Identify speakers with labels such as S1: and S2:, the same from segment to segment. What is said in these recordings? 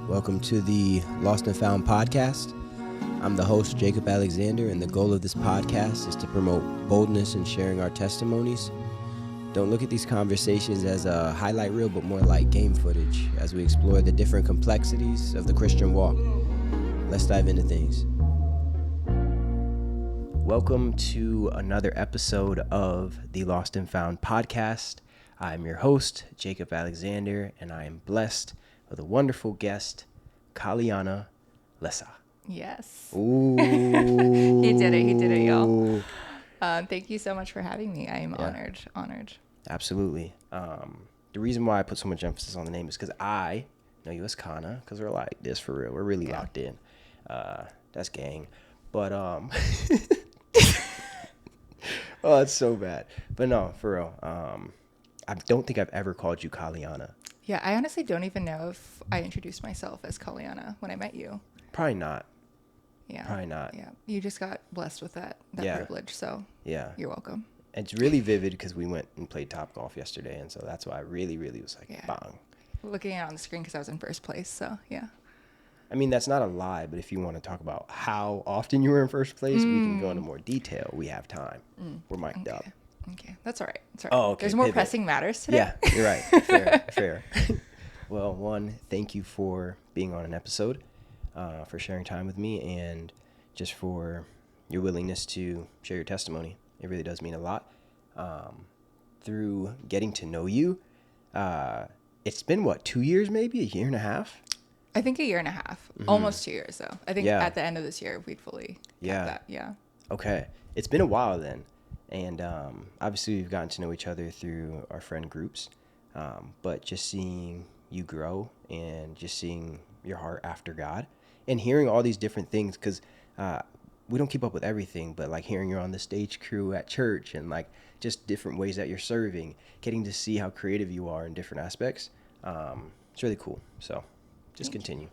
S1: Welcome to the Lost and Found podcast. I'm the host, Jacob Alexander, and the goal of this podcast is to promote boldness in sharing our testimonies. Don't look at these conversations as a highlight reel, but more like game footage as we explore the different complexities of the Christian walk. Let's dive into things. Welcome to another episode of the Lost and Found podcast. I'm your host, Jacob Alexander, and I am blessed with a wonderful guest, Kaliana, Lesa.
S2: Yes.
S1: Ooh.
S2: He did it, y'all. Thank you so much for having me. I am honored. Absolutely.
S1: The reason why I put so much emphasis on the name is because I know you as Kana, because we're like this for real. We're really locked in. That's gang. But, oh, it's so bad. But no, for real. I don't think I've ever called you Kaliana.
S2: Yeah, I honestly don't even know if I introduced myself as Kaliana when I met you.
S1: Probably not.
S2: Yeah.
S1: Probably not.
S2: Yeah. You just got blessed with that privilege, so you're welcome.
S1: It's really vivid because we went and played Top Golf yesterday, and so that's why I really was like, bang.
S2: Looking at it on the screen because I was in first place, so yeah.
S1: I mean, that's not a lie, but if you want to talk about how often you were in first place, we can go into more detail. We have time. We're mic'd up.
S2: Okay, that's all right.
S1: Oh, okay.
S2: There's more pressing matters today.
S1: Yeah, you're right. Fair. Well, one, thank you for being on an episode, for sharing time with me, and just for your willingness to share your testimony. It really does mean a lot. Through getting to know you, it's been, 2 years maybe? A year and a half?
S2: I think a year and a half. Almost 2 years, though. I think at the end of this year, we'd fully have that. Yeah. Okay.
S1: It's been a while then. And obviously, we've gotten to know each other through our friend groups. But just seeing you grow and just seeing your heart after God and hearing all these different things, because we don't keep up with everything, but like hearing you're on the stage crew at church and like just different ways that you're serving, getting to see how creative you are in different aspects. It's really cool. So just continue.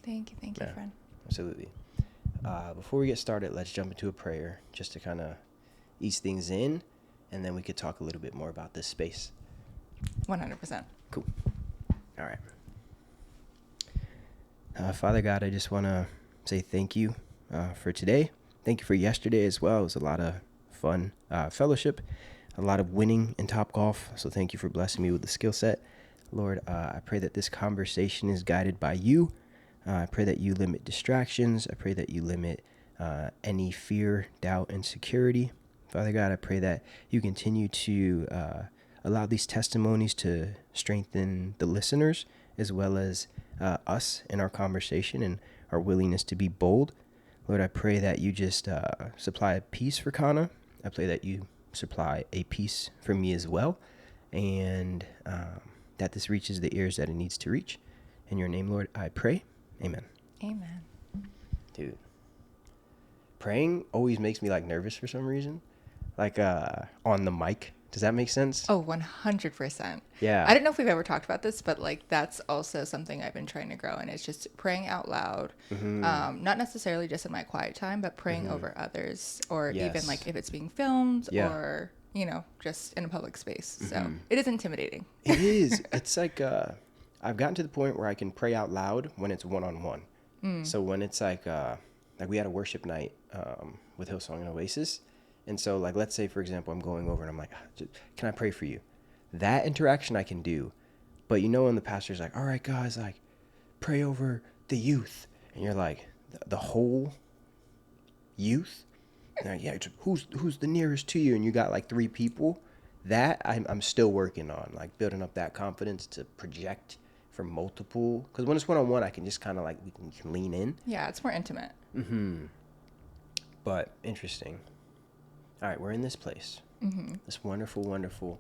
S2: Thank you, friend.
S1: Absolutely. Before we get started, let's jump into a prayer just to kind of ease things in, and then we could talk a little bit more about this space.
S2: 100%.
S1: Cool. All right. Father God, I just want to say thank you for today. Thank you for yesterday as well. It was a lot of fun fellowship, a lot of winning in Top Golf. So thank you for blessing me with the skill set. Lord, I pray that this conversation is guided by you. I pray that you limit distractions. I pray that you limit any fear, doubt, insecurity. Father God, I pray that you continue to allow these testimonies to strengthen the listeners as well as us in our conversation and our willingness to be bold. Lord, I pray that you just supply a peace for Kana. I pray that you supply a peace for me as well, and that this reaches the ears that it needs to reach. In your name, Lord, I pray. Amen.
S2: Amen.
S1: Dude, praying always makes me like nervous for some reason. Like on the mic. Does that make sense?
S2: Oh, 100%.
S1: Yeah.
S2: I don't know if we've ever talked about this, but like that's also something I've been trying to grow in. It's just praying out loud, not necessarily just in my quiet time, but praying over others, or even like if it's being filmed or, just in a public space. So it is intimidating.
S1: It is. It's like I've gotten to the point where I can pray out loud when it's one-on-one. So when it's like we had a worship night with Hillsong and Oasis. And so, like, let's say, for example, I'm going over and I'm like, can I pray for you? That interaction I can do. But when the pastor's like, all right, guys, like, pray over the youth. And you're like, the whole youth? And like, yeah, who's the nearest to you? And you got, like, 3 people. That I'm still working on, like, building up that confidence to project for multiple. Because when it's one-on-one, I can just kind of, like, we can lean in.
S2: Yeah, it's more intimate.
S1: But interesting. All right, we're in this place, this wonderful, wonderful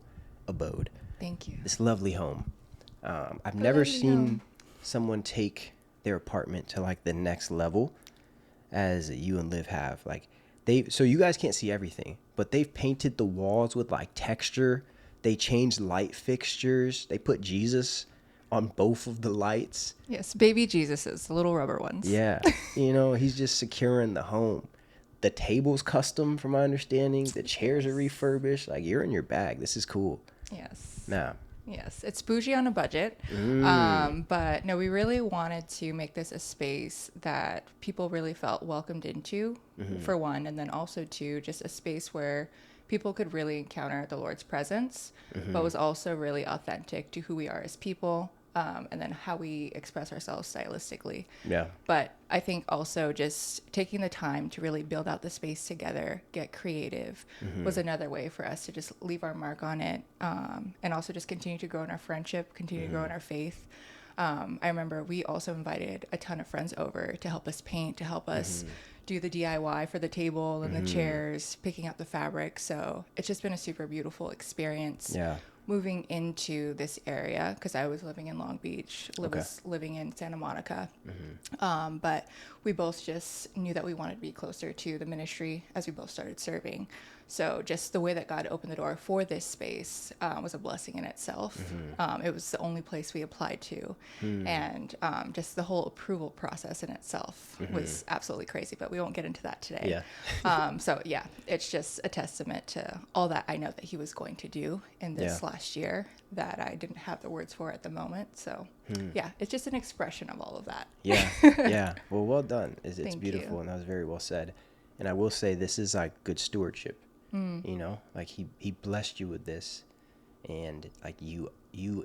S1: abode.
S2: Thank you.
S1: This lovely home. I've never seen someone take their apartment to like the next level as you and Liv have. Like so you guys can't see everything, but they've painted the walls with like texture. They changed light fixtures. They put Jesus on both of the lights.
S2: Yes, baby Jesuses, the little rubber ones.
S1: Yeah, he's just securing the home. The table's custom, from my understanding. The chairs are refurbished. Like, you're in your bag. This is cool.
S2: Yes.
S1: Nah.
S2: Yes, it's bougie on a budget. But no, we really wanted to make this a space that people really felt welcomed into, for one, and then also two, just a space where people could really encounter the Lord's presence, but was also really authentic to who we are as people, and then how we express ourselves stylistically.
S1: Yeah.
S2: But I think also just taking the time to really build out the space together, get creative, was another way for us to just leave our mark on it, and also just continue to grow in our friendship, continue to grow in our faith. I remember we also invited a ton of friends over to help us paint, to help us do the DIY for the table and the chairs, picking out the fabric. So it's just been a super beautiful experience.
S1: Yeah.
S2: Moving into this area, because I was living in Long Beach, was living in Santa Monica. But we both just knew that we wanted to be closer to the ministry as we both started serving. So just the way that God opened the door for this space was a blessing in itself. It was the only place we applied to. And just the whole approval process in itself was absolutely crazy, but we won't get into that today.
S1: Yeah.
S2: So yeah, it's just a testament to all that I know that he was going to do in this last year that I didn't have the words for at the moment. So yeah, it's just an expression of all of that.
S1: Yeah. Yeah. Well done. It's
S2: Thank
S1: beautiful.
S2: you.
S1: And that was very well said. And I will say this is like good stewardship. You know, like he blessed you with this, and like you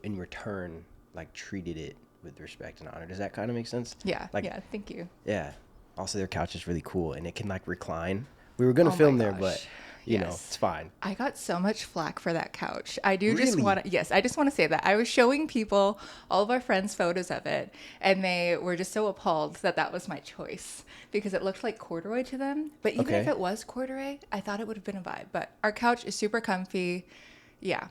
S1: in return like treated it with respect and honor. Does that kind of make sense?
S2: Yeah.
S1: Like,
S2: yeah. Thank you.
S1: Yeah. Also, their couch is really cool, and it can like recline. We were gonna
S2: Oh my
S1: film there,
S2: gosh.
S1: but you know, it's fine.
S2: I got so much flack for that couch. I do just
S1: Really?
S2: want to, yes, I just want to say that I was showing people, all of our friends, photos of it, and they were just so appalled that that was my choice because it looked like corduroy to them. But even if it was corduroy, I thought it would have been a vibe. But our couch is super comfy. Yeah.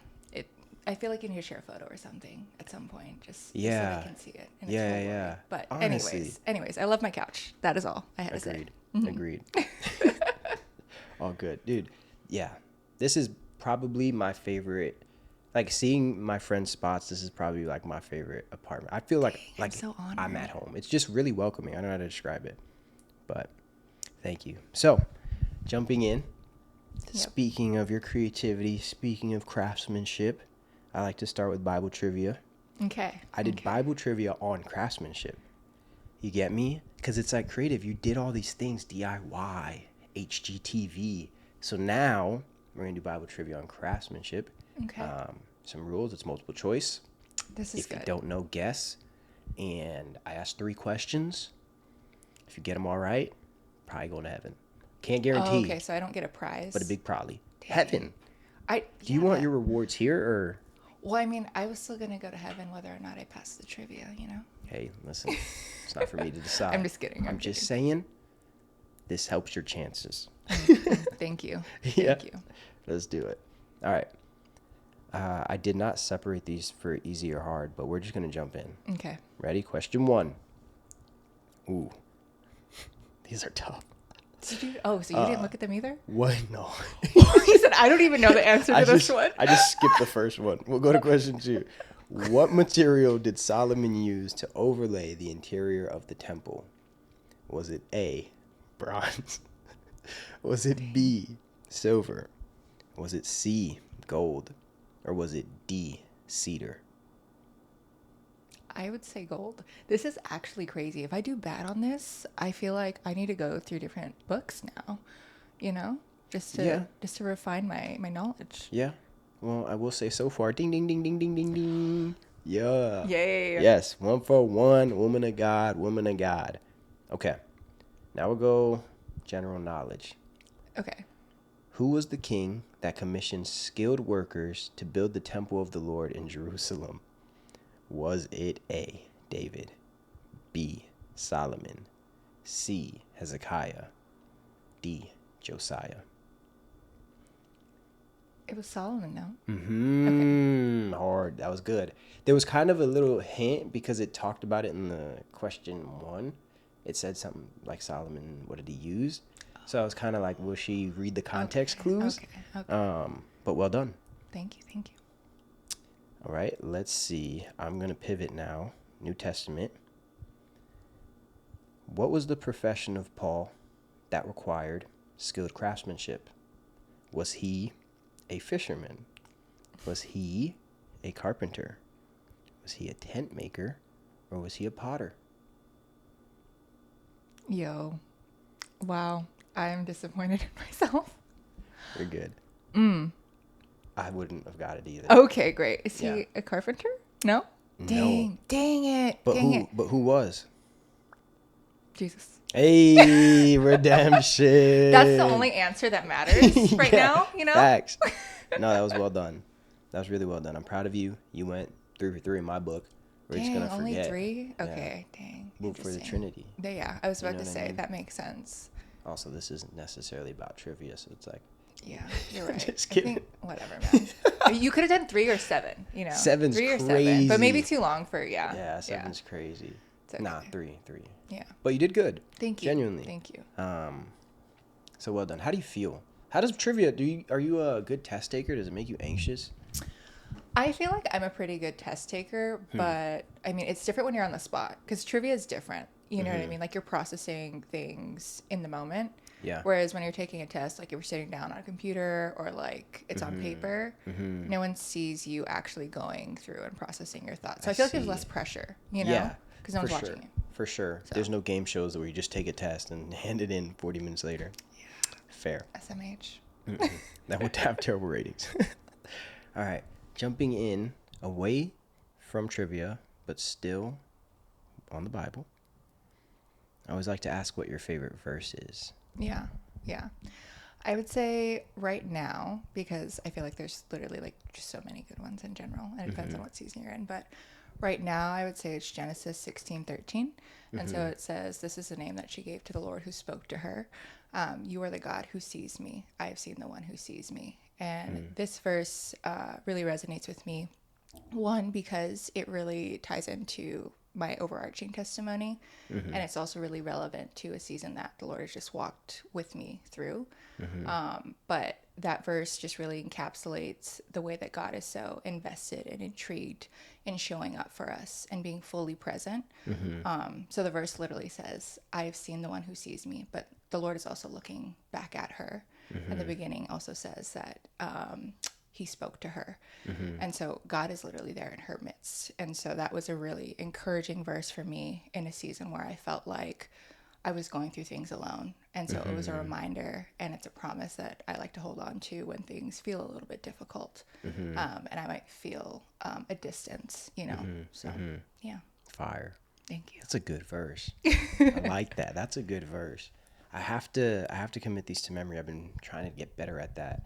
S2: I feel like you need to share a photo or something at some point, just so they can see it. In its full glory. But
S1: Honestly.
S2: anyways, I love my couch. That is all I had to say.
S1: Agreed. All good, dude. Yeah, this is probably my favorite. Like seeing my friends' spots, this is probably like my favorite apartment. I feel like
S2: so
S1: I'm at home. It's just really welcoming. I don't know how to describe it, but thank you. So, jumping in. Speaking of your creativity, speaking of craftsmanship, I like to start with Bible trivia.
S2: Okay.
S1: I did Bible trivia on craftsmanship. You get me? Because it's like creative. You did all these things, DIY, HGTV. So now we're going to do Bible trivia on craftsmanship.
S2: Okay.
S1: Some rules. It's multiple choice.
S2: This is
S1: if
S2: good.
S1: you don't know, guess. And I asked 3 questions. If you get them all right, probably going to heaven. Can't guarantee.
S2: Oh, okay, so I don't get a prize.
S1: But a big probably.
S2: Dang.
S1: Heaven. Do you want your rewards here or?
S2: Well, I mean, I was still going to go to heaven whether or not I passed the trivia, you know?
S1: Hey, listen. It's not for me to decide.
S2: I'm just kidding.
S1: I'm just saying this helps your chances.
S2: Thank you.
S1: Yeah.
S2: Thank you.
S1: Let's do it. All right. I did not separate these for easy or hard, but we're just going to jump in.
S2: Okay.
S1: Ready? Question 1. Ooh. These are tough.
S2: So you didn't look at them either?
S1: What? No.
S2: He said, I don't even know the answer to this one.
S1: I just skipped the first one. We'll go to question 2. What material did Solomon use to overlay the interior of the temple? Was it A, bronze? Was it B, silver? Was it C, gold? Or was it D, cedar?
S2: I would say gold. This is actually crazy. If I do bad on this, I feel like I need to go through different books now, you know, just to refine my knowledge.
S1: Yeah. Well, I will say so far, ding, ding, ding, ding, ding, ding, ding. Yeah.
S2: Yay.
S1: Yes. 1 for 1. Woman of God. Woman of God. Okay. Now we'll go general knowledge.
S2: Okay.
S1: Who was the king that commissioned skilled workers to build the temple of the Lord in Jerusalem? Was it A, David, B, Solomon, C, Hezekiah, D, Josiah?
S2: It was Solomon, no?
S1: Mm-hmm. Okay. Hard. That was good. There was kind of a little hint because it talked about it in the question 1. It said something like Solomon, what did he use? So I was kind of like, will she read the context clues?
S2: Okay.
S1: But well done.
S2: Thank you.
S1: All right, let's see. I'm going to pivot now. New Testament. What was the profession of Paul that required skilled craftsmanship? Was he a fisherman? Was he a carpenter? Was he a tent maker, or was he a potter?
S2: Yo. Wow. I'm disappointed in myself.
S1: You're good. I wouldn't have got it either.
S2: Okay, great. Is
S1: Yeah.
S2: he a carpenter? No?
S1: No.
S2: Dang it.
S1: But
S2: Dang
S1: who?
S2: it.
S1: But who was?
S2: Jesus.
S1: Hey, redemption.
S2: That's the only answer that matters right now, you know?
S1: Facts. No, that was well done. That was really well done. I'm proud of you. You went 3 for 3 in my book. We're just
S2: Dang,
S1: gonna
S2: only
S1: forget.
S2: 3?
S1: Yeah.
S2: Okay, dang.
S1: Move for the
S2: Interesting.
S1: Trinity.
S2: Yeah, I was about to
S1: what I
S2: say,
S1: mean?
S2: that makes sense.
S1: Also, this isn't necessarily about trivia, so it's like.
S2: Yeah, you're right.
S1: Just kidding.
S2: I think, whatever, man. You could have done 3 or 7, you know?
S1: 7's
S2: 3 or
S1: crazy.
S2: 7, but maybe too long for, yeah.
S1: Yeah, 7's crazy.
S2: Okay.
S1: Nah, 3.
S2: Yeah.
S1: But you did good.
S2: Thank you.
S1: Genuinely.
S2: Thank you.
S1: So well done. How do you feel? How does trivia? Are you a good test taker? Does it make you anxious?
S2: I feel like I'm a pretty good test taker, but I mean, it's different when you're on the spot because trivia is different. You know what I mean? Like you're processing things in the moment.
S1: Yeah.
S2: Whereas when you're taking a test, like if you're sitting down on a computer or like it's on paper, no one sees you actually going through and processing your thoughts. So I feel like there's less pressure, you know?
S1: Yeah.
S2: Because no one's
S1: for
S2: watching
S1: sure.
S2: you.
S1: For sure.
S2: So.
S1: There's no game shows where you just take a test and hand it in 40 minutes later.
S2: Yeah.
S1: Fair.
S2: SMH.
S1: That would have terrible ratings. All right. Jumping in away from trivia, but still on the Bible. I always like to ask what your favorite verse is.
S2: Yeah. Yeah. I would say right now, because I feel like there's literally like just so many good ones in general, and it depends on what season you're in, but right now I would say it's Genesis 16:13. And so it says, "This is the name that she gave to the Lord who spoke to her. You are the God who sees me. I have seen the one who sees me." And this verse really resonates with me. One, because it really ties into my overarching testimony. And it's also really relevant to a season that the Lord has just walked with me through. But that verse just really encapsulates the way that God is so invested and intrigued in showing up for us and being fully present. So the verse literally says, "I have seen the one who sees me," but the Lord is also looking back at her. And the beginning also says that he spoke to her. And so God is literally there in her midst. And so that was a really encouraging verse for me in a season where I felt like I was going through things alone. And so it was a reminder, and it's a promise that I like to hold on to when things feel a little bit difficult. And I might feel a distance, you know. So, yeah.
S1: Fire.
S2: Thank you.
S1: That's a good verse. I like that. That's a good verse. I have to commit these to memory. I've been trying to get better at that.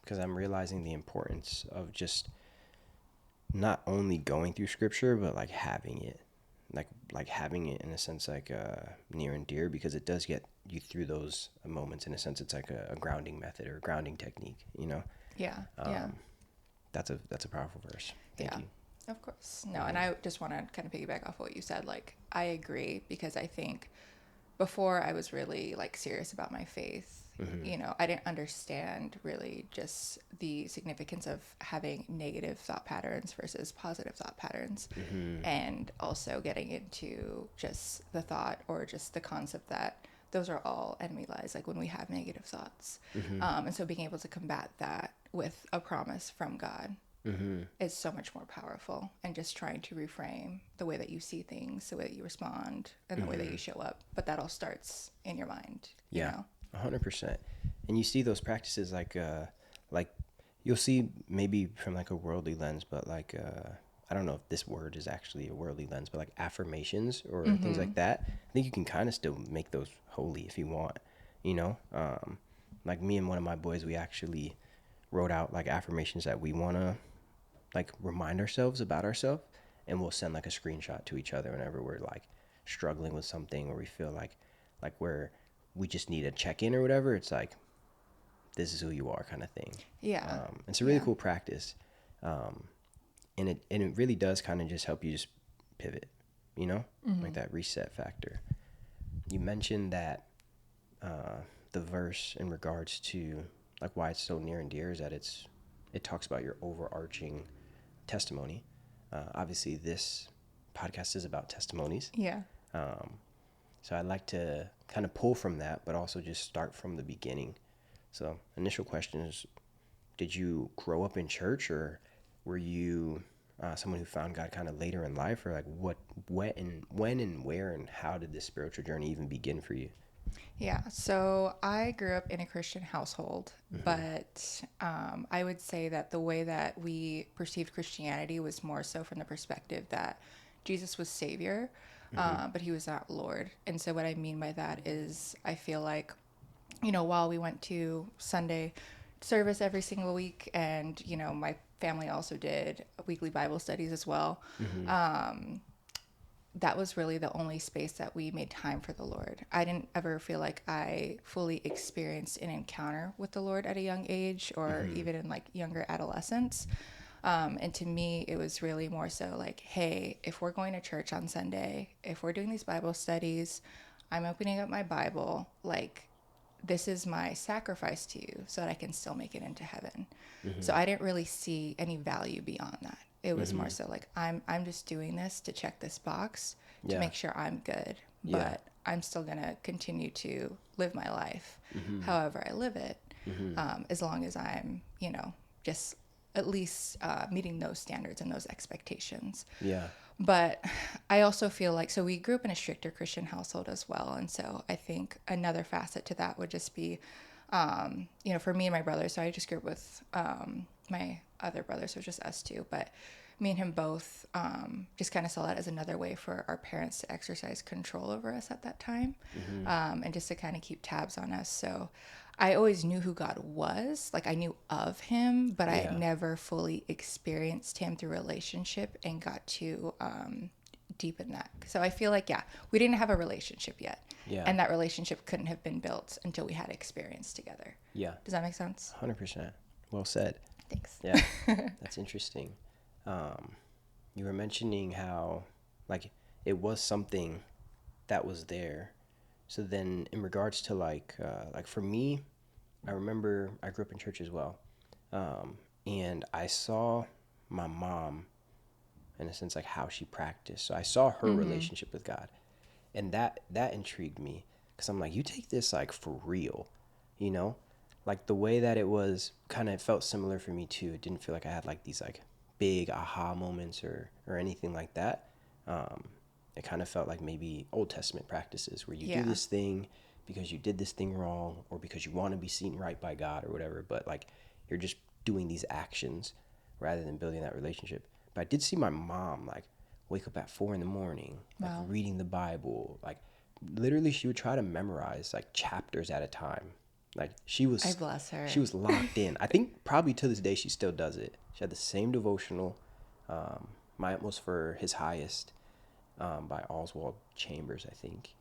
S1: Because I'm realizing the importance of just not only going through scripture, but like having it, like having it in a sense, like near and dear, because it does get you through those moments. In a sense, it's like a grounding method or a grounding technique, you know?
S2: Yeah.
S1: That's a powerful verse. Thank you.
S2: Of course. No, and I just want to kind of piggyback off what you said. Like, I agree, because I think before I was really like serious about my faith, you know, I didn't understand really just the significance of having negative thought patterns versus positive thought patterns. And also getting into just the thought or just the concept that those are all enemy lies, like when we have negative thoughts. And so being able to combat that with a promise from God is so much more powerful, and just trying to reframe the way that you see things, the way that you respond, and the way that you show up. But that all starts in your mind. You know?
S1: 100%. And you see those practices like you'll see maybe from like a worldly lens, but like I don't know if this word is actually a worldly lens, but like affirmations or things like that. I think you can kind of still make those holy if you want, you know. Like me and one of my boys, we actually wrote out like affirmations that we want to like remind ourselves about ourselves, and we'll send like a screenshot to each other whenever we're like struggling with something, or we feel like where we just need a check-in or whatever. It's like, this is who you are kind of thing.
S2: Yeah.
S1: It's a really cool practice. And it really does kind of just help you just pivot, you know, like that reset factor. You mentioned that the verse in regards to like why it's so near and dear is that it talks about your overarching testimony. Obviously, this podcast is about testimonies.
S2: Yeah.
S1: So I'd like to kind of pull from that, but also just start from the beginning. So initial question is, did you grow up in church, or were you someone who found God kind of later in life, or like when and where and how did this spiritual journey even begin for you?
S2: Yeah, so I grew up in a Christian household, but I would say that the way that we perceived Christianity was more so from the perspective that Jesus was Savior, but he was not Lord. And so, what I mean by that is, I feel like, while we went to Sunday service every single week, and, my family also did weekly Bible studies as well. That was really the only space that we made time for the Lord. I didn't ever feel like I fully experienced an encounter with the Lord at a young age, or even in like younger adolescence. And to me, it was really more so like, hey, if we're going to church on Sunday, if we're doing these Bible studies, I'm opening up my Bible, like, this is my sacrifice to you so that I can still make it into heaven. So I didn't really see any value beyond that. It was more so like, I'm just doing this to check this box to
S1: Yeah.
S2: make sure I'm good,
S1: Yeah.
S2: but I'm still going to continue to live my life however I live it, as long as I'm, just at least meeting those standards and those expectations.
S1: Yeah.
S2: But I also feel like, so we grew up in a stricter Christian household as well. And so I think another facet to that would just be, for me and my brother. So I just grew up with my other brother, so it was just us two. But me and him both just kind of saw that as another way for our parents to exercise control over us at that time, and just to kind of keep tabs on us. So I always knew who God was. Like, I knew of him, but I had
S1: Yeah.
S2: never fully experienced him through relationship and got to deepen that. So I feel like, yeah, we didn't have a relationship yet.
S1: Yeah.
S2: And that relationship couldn't have been built until we had experience together.
S1: Yeah.
S2: Does that make sense?
S1: 100%. Well said.
S2: Thanks.
S1: Yeah. That's interesting. You were mentioning how, like, it was something that was there. So then, in regards to like for me, I remember I grew up in church as well, and I saw my mom, in a sense, like how she practiced. So I saw her relationship with God, and that intrigued me because I'm like, you take this like for real, you know, like the way that it was kind of felt similar for me too. It didn't feel like I had like these like big aha moments or anything like that. It kind of felt like maybe Old Testament practices where you do
S2: Yeah.
S1: this thing because you did this thing wrong or because you want to be seen right by God or whatever, but like you're just doing these actions rather than building that relationship. But I did see my mom like wake up at 4 a.m, like
S2: Wow.
S1: reading the Bible, like literally she would try to memorize like chapters at a time. Like
S2: I bless her.
S1: she was locked in. I think probably to this day she still does it. She had the same devotional. Mine was for His Highest, by Oswald Chambers, I think.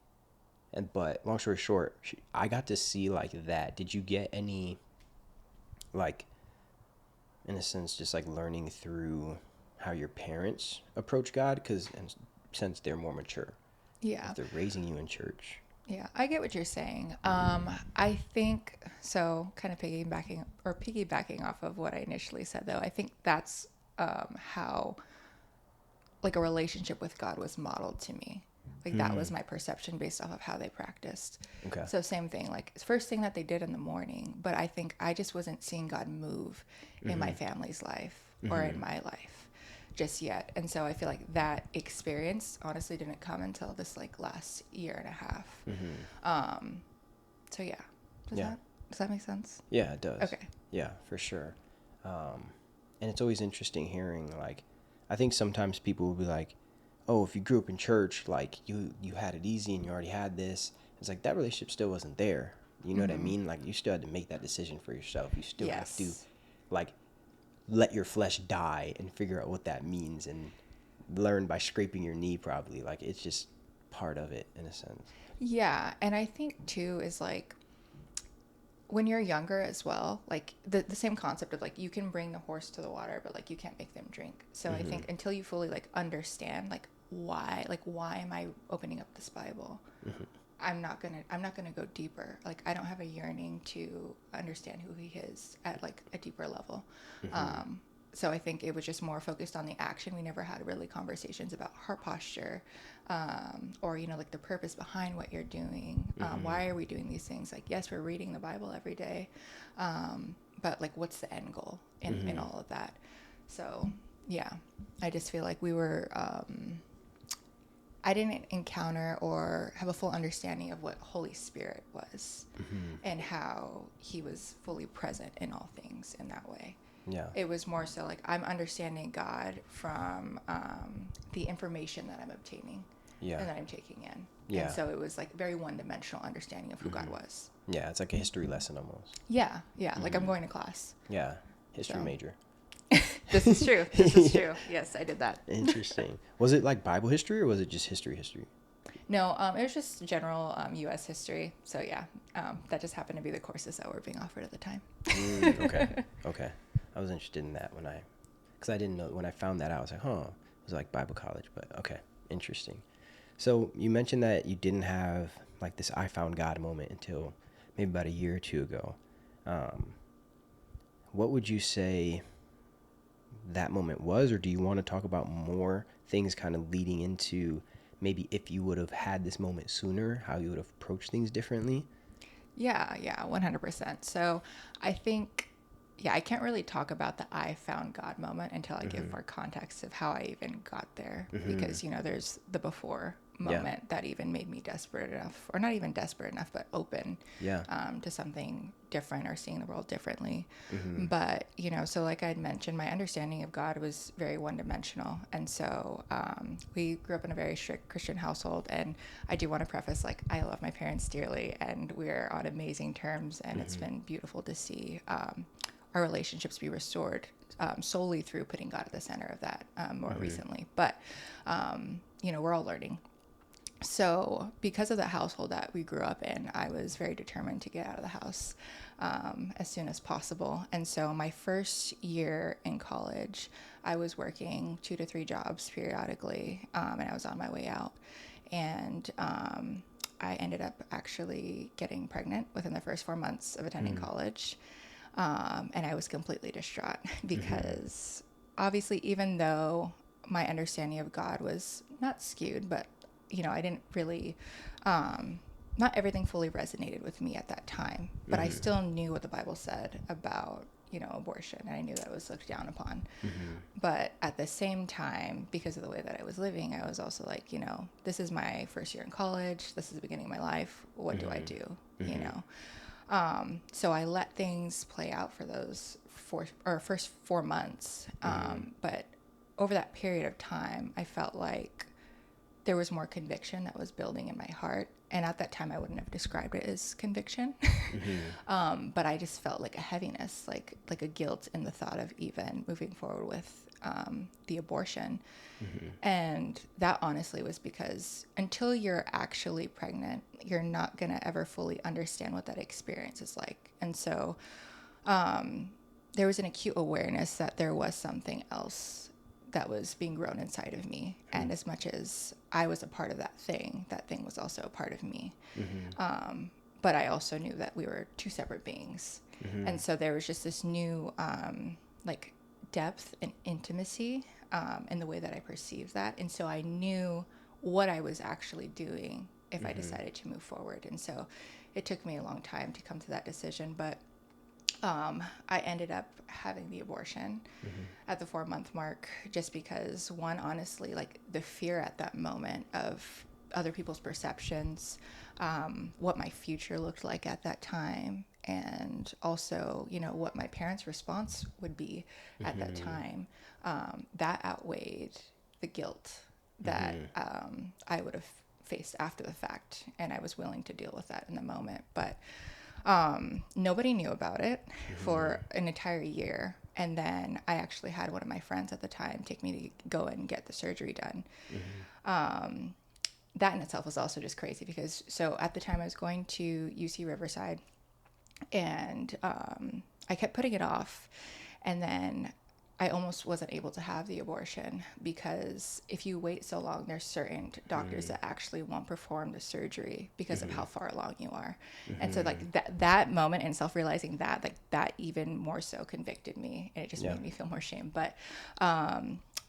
S1: And but long story short, I got to see like that. Did you get any, like, in a sense, just like learning through how your parents approach God? Because since they're more mature,
S2: Yeah.
S1: if they're raising you in church.
S2: Yeah, I get what you're saying. I think so. Kind of piggybacking off of what I initially said, though. I think that's how like a relationship with God was modeled to me. Like that was my perception based off of how they practiced.
S1: Okay.
S2: So same thing, like first thing that they did in the morning, but I think I just wasn't seeing God move in my family's life or in my life just yet. And so I feel like that experience honestly didn't come until this like last year and a half. So yeah. Does that make sense?
S1: Yeah, it does.
S2: Okay.
S1: Yeah, for sure. And it's always interesting hearing, like, I think sometimes people will be like, oh, if you grew up in church, like you had it easy and you already had this. It's like that relationship still wasn't there. You know what I mean? Like you still had to make that decision for yourself. You still have to
S2: Yes.
S1: like let your flesh die and figure out what that means and learn by scraping your knee probably. Like it's just part of it in a sense.
S2: Yeah, and I think too is like when you're younger as well, like the same concept of like you can bring the horse to the water, but like you can't make them drink. So I think until you fully like understand like why am I opening up this Bible? I'm not gonna go deeper. Like I don't have a yearning to understand who he is at like a deeper level. So I think it was just more focused on the action. We never had really conversations about heart posture, or like the purpose behind what you're doing. Why are we doing these things? Like yes, we're reading the Bible every day, but like what's the end goal in all of that? So yeah, I just feel like we were, I didn't encounter or have a full understanding of what Holy Spirit was and how he was fully present in all things in that way.
S1: Yeah.
S2: It was more so like I'm understanding God from the information that I'm obtaining
S1: Yeah.
S2: and that I'm taking in.
S1: Yeah.
S2: And so it was like very one-dimensional understanding of who God was.
S1: Yeah, it's like a history lesson almost.
S2: Yeah, yeah. Like I'm going to class.
S1: Yeah, history
S2: So.
S1: major.
S2: This is true. This is true. Yes, I did that.
S1: Interesting. Was it like Bible history or was it just history?
S2: No, it was just general U.S. history. So yeah, that just happened to be the courses that were being offered at the time.
S1: Okay. Okay. I was interested in that because I didn't know, when I found that out, I was like, huh, it was like Bible college, but okay, interesting. So you mentioned that you didn't have like this I found God moment until maybe about a year or two ago. What would you say that moment was, or do you want to talk about more things kind of leading into maybe if you would have had this moment sooner, how you would have approached things differently?
S2: Yeah, 100%. So I think, yeah, I can't really talk about the I found God moment until I give more context of how I even got there. Because, there's the before moment that even made me desperate enough, or not even desperate enough, but open to something different or seeing the world differently. But, so like I'd mentioned, my understanding of God was very one-dimensional. And so we grew up in a very strict Christian household. And I do want to preface, like, I love my parents dearly, and we're on amazing terms. And it's been beautiful to see our relationships be restored solely through putting God at the center of that more recently. But, we're all learning. So because of the household that we grew up in, I was very determined to get out of the house as soon as possible. And so my first year in college, I was working 2 to 3 jobs periodically, and I was on my way out. And I ended up actually getting pregnant within the first 4 months of attending college. And I was completely distraught because obviously, even though my understanding of God was not skewed, but I didn't really, not everything fully resonated with me at that time, but I still knew what the Bible said about, abortion. And I knew that it was looked down upon. But at the same time, because of the way that I was living, I was also like, this is my first year in college. This is the beginning of my life. What do I do? So I let things play out for those first 4 months. But over that period of time, I felt like there was more conviction that was building in my heart. And at that time, I wouldn't have described it as conviction. But I just felt like a heaviness, like a guilt in the thought of even moving forward with the abortion. And that honestly was because until you're actually pregnant, you're not going to ever fully understand what that experience is like. And so there was an acute awareness that there was something else that was being grown inside of me. And as much as I was a part of that thing was also a part of me. But I also knew that we were two separate beings. And so there was just this new like depth and intimacy in the way that I perceived that. And so I knew what I was actually doing if I decided to move forward. And so it took me a long time to come to that decision, but I ended up having the abortion at the 4-month mark, just because, one, honestly, like the fear at that moment of other people's perceptions, what my future looked like at that time, and also, what my parents' response would be at that time, that outweighed the guilt that I would have faced after the fact, and I was willing to deal with that in the moment. But nobody knew about it for an entire year. And then I actually had one of my friends at the time take me to go and get the surgery done. That in itself was also just crazy because, so at the time I was going to UC Riverside, and I kept putting it off. And then I almost wasn't able to have the abortion because if you wait so long, there's certain doctors that actually won't perform the surgery because of how far along you are. And so like that moment and self-realizing that, like that even more so convicted me, and it just made me feel more shame. But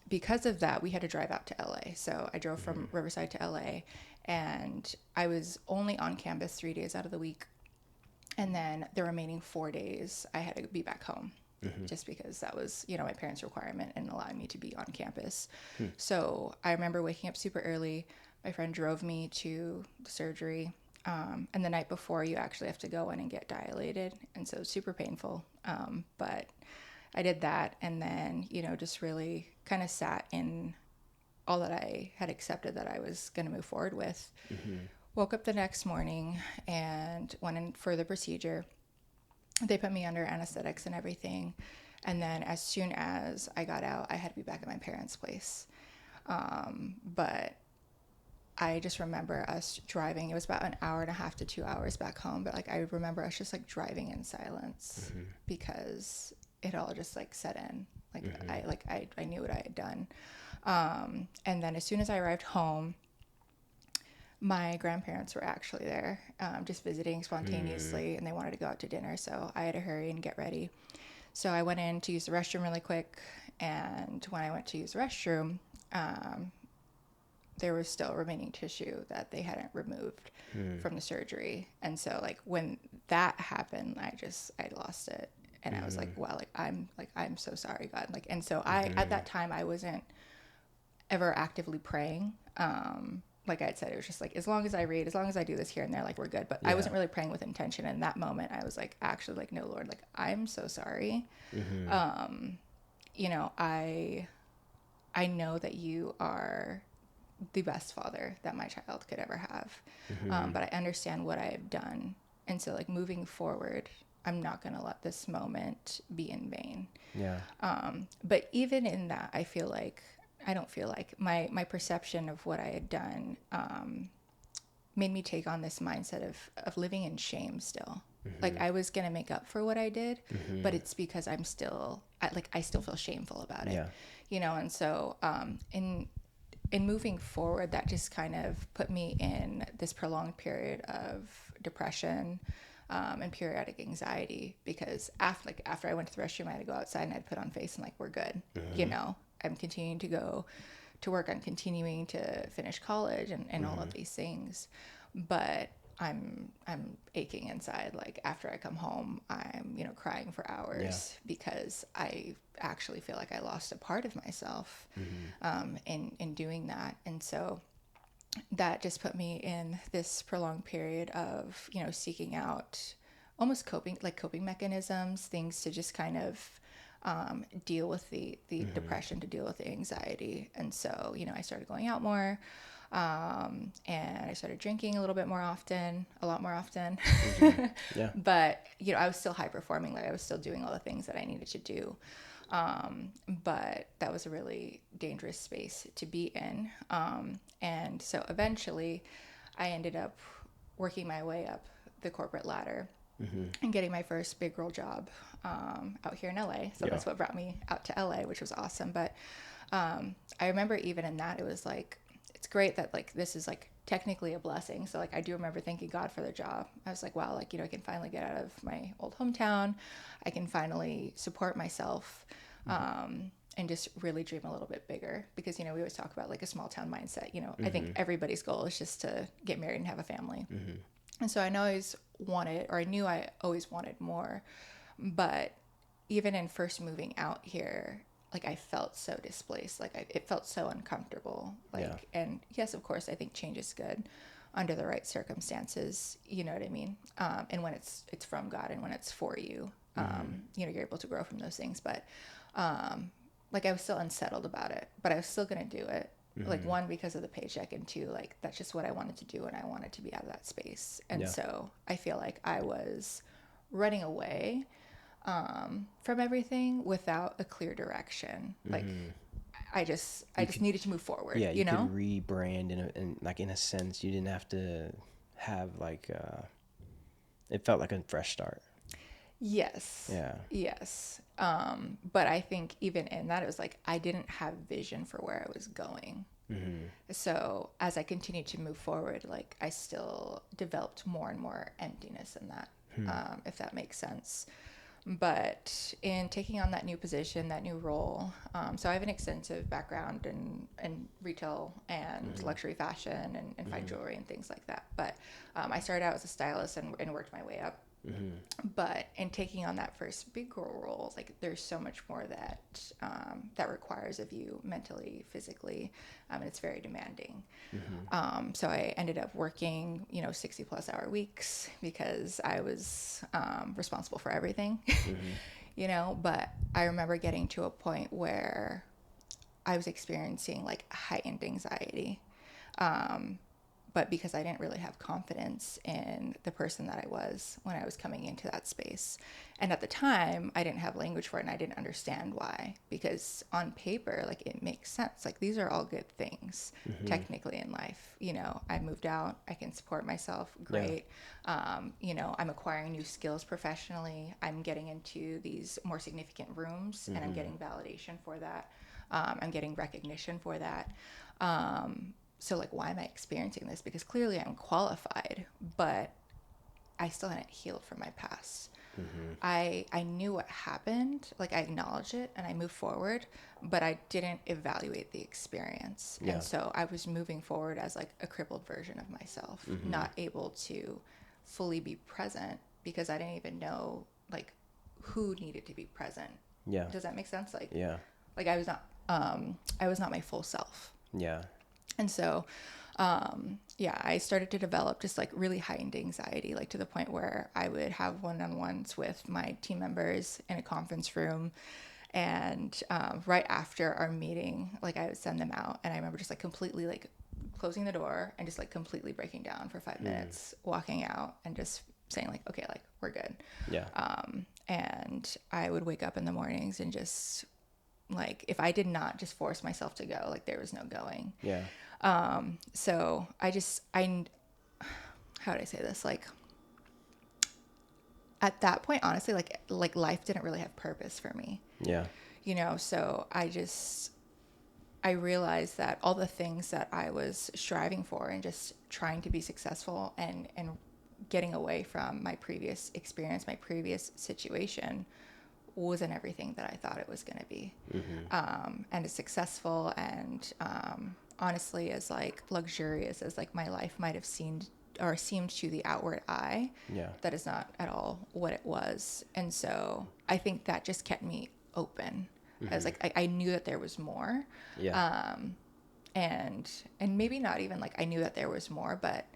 S2: because of that, we had to drive out to LA. So I drove from Riverside to LA, and I was only on campus 3 days out of the week. And then the remaining 4 days, I had to be back home. just because that was, my parents' requirement and allowing me to be on campus. So I remember waking up super early. My friend drove me to the surgery. And the night before, you actually have to go in and get dilated. And so it's super painful. But I did that, and then, just really kind of sat in all that I had accepted that I was going to move forward with. Woke up the next morning and went in for the procedure. They put me under anesthetics and everything. And then as soon as I got out, I had to be back at my parents' place. But I just remember us driving. It was about an hour and a half to 2 hours back home. But like, I remember us just like driving in silence because it all just like set in. I knew what I had done. And then as soon as I arrived home, my grandparents were actually there, just visiting spontaneously, and they wanted to go out to dinner. So I had to hurry and get ready. So I went in to use the restroom really quick. And when I went to use the restroom, there was still remaining tissue that they hadn't removed from the surgery. And so like when that happened, I lost it. And I was like, wow, I'm so sorry, God. Like, and so at that time, I wasn't ever actively praying. Like I had said, it was just like, as long as I read, as long as I do this here and there, like we're good. But I wasn't really praying with intention. And in that moment, I was like, actually, like, no, Lord, like, I'm so sorry. I know that you are the best father that my child could ever have. But I understand what I have done. And so like moving forward, I'm not going to let this moment be in vain.
S1: Yeah.
S2: But even in that, I don't feel like my perception of what I had done made me take on this mindset of living in shame still. Like I was going to make up for what I did, but it's because I still feel shameful about it, and so in moving forward, that just kind of put me in this prolonged period of depression and periodic anxiety, because after I went to the restroom, I had to go outside and I had to put on face and like, we're good. I'm continuing to go to work. I'm continuing to finish college and all of these things, but I'm aching inside. Like after I come home, I'm, crying for hours because I actually feel like I lost a part of myself in doing that. And so that just put me in this prolonged period of, seeking out almost coping mechanisms, things to just kind of deal with the depression, to deal with the anxiety. And so, I started going out more, and I started drinking a lot more often.
S1: Yeah.
S2: But, I was still high performing. Like I was still doing all the things that I needed to do. But that was a really dangerous space to be in. And so eventually I ended up working my way up the corporate ladder and getting my first big girl job out here in LA. So that's what brought me out to LA, which was awesome. But I remember even in that, it was like, it's great that like this is like technically a blessing. So like I do remember thanking God for the job. I was like, wow, like, I can finally get out of my old hometown. I can finally support myself and just really dream a little bit bigger, because, we always talk about like a small town mindset. I think everybody's goal is just to get married and have a family. And so I knew I always wanted more, but even in first moving out here, like I felt so displaced, like it felt so uncomfortable, and yes, of course, I think change is good under the right circumstances, you know what I mean? And when it's from God and when it's for you, you're able to grow from those things. But like I was still unsettled about it, but I was still going to do it. Like one, because of the paycheck, and two, like that's just what I wanted to do, and I wanted to be out of that space. And so I feel like I was running away from everything without a clear direction. Like I just needed to move forward.
S1: Yeah, you could rebrand in a sense. You didn't have to have like it felt like a fresh start.
S2: Yes.
S1: Yeah.
S2: Yes. But I think even in that, it was like I didn't have vision for where I was going. So as I continued to move forward, like I still developed more and more emptiness in that, if that makes sense. But in taking on that new position, that new role, so I have an extensive background in retail and luxury fashion and fine jewelry and things like that. But I started out as a stylist and worked my way up. But in taking on that first big girl role, like there's so much more that that requires of you mentally, physically, and it's very demanding. So I ended up working, 60+ hour weeks because I was responsible for everything, But I remember getting to a point where I was experiencing like heightened anxiety. But because I didn't really have confidence in the person that I was when I was coming into that space. And at the time, I didn't have language for it and I didn't understand why. Because on paper, like it makes sense. Like these are all good things, technically in life. I moved out, I can support myself, great. Yeah. I'm acquiring new skills professionally. I'm getting into these more significant rooms and I'm getting validation for that. I'm getting recognition for that. So like, why am I experiencing this? Because clearly I'm qualified, but I still hadn't healed from my past. I knew what happened, like I acknowledged it and I moved forward, but I didn't evaluate the experience. Yeah. And so I was moving forward as like a crippled version of myself, not able to fully be present because I didn't even know like who needed to be present.
S1: Yeah.
S2: Does that make sense? Like,
S1: yeah.
S2: Like I was not my full self.
S1: Yeah.
S2: And so, I started to develop just like really heightened anxiety, like to the point where I would have one-on-ones with my team members in a conference room. And right after our meeting, like I would send them out. And I remember just like completely like closing the door and just like completely breaking down for 5 minutes, walking out and just saying like, okay, like we're good.
S1: Yeah.
S2: And I would wake up in the mornings and just like, if I did not just force myself to go, like there was no going.
S1: Yeah.
S2: So how would I say this? Like at that point, honestly, like life didn't really have purpose for me.
S1: Yeah.
S2: So I realized that all the things that I was striving for and just trying to be successful and getting away from my previous experience, my previous situation wasn't everything that I thought it was going to be. And as successful and, honestly, as like luxurious as like my life might have seemed to the outward eye,
S1: Yeah.
S2: that is not at all what it was. And so I think that just kept me open. I was like, I knew that there was more.
S1: Yeah.
S2: And maybe not even like I knew that there was more, but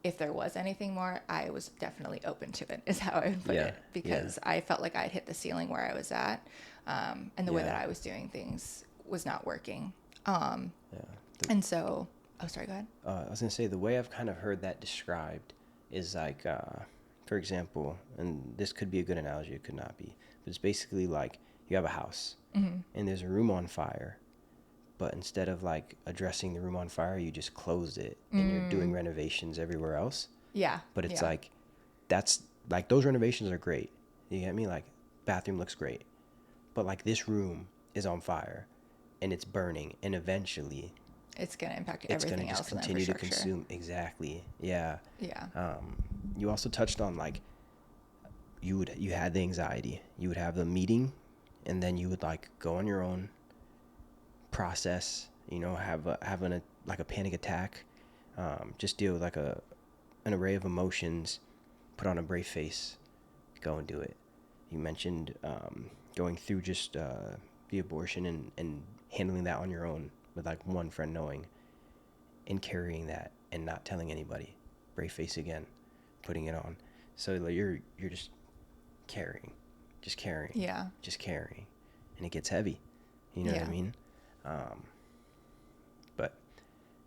S2: if there was anything more, I was definitely open to it, is how I would put it, because I felt like I'd hit the ceiling where I was at, and the way that I was doing things was not working. And so, oh, sorry, go ahead.
S1: I was gonna say, the way I've kind of heard that described is like, for example, and this could be a good analogy, it could not be, but it's basically like you have a house and there's a room on fire, but instead of like addressing the room on fire, you just closed it and you're doing renovations everywhere else.
S2: Yeah.
S1: But it's like, that's like, those renovations are great. You get me? Like, bathroom looks great, but like this room is on fire and it's burning, and eventually
S2: it's going to impact
S1: it's
S2: everything
S1: going to
S2: else
S1: just continue to consume. Exactly. Yeah.
S2: Yeah.
S1: You also touched on like, you had the anxiety, you would have the meeting, and then you would like go on your own, process, have a panic attack, just deal with like an array of emotions, put on a brave face, go and do it. You mentioned going through just the abortion and handling that on your own with like one friend knowing and carrying that and not telling anybody. Brave face again, putting it on. So like you're just carrying,
S2: Yeah.
S1: just carrying, and it gets heavy. You know what I mean? But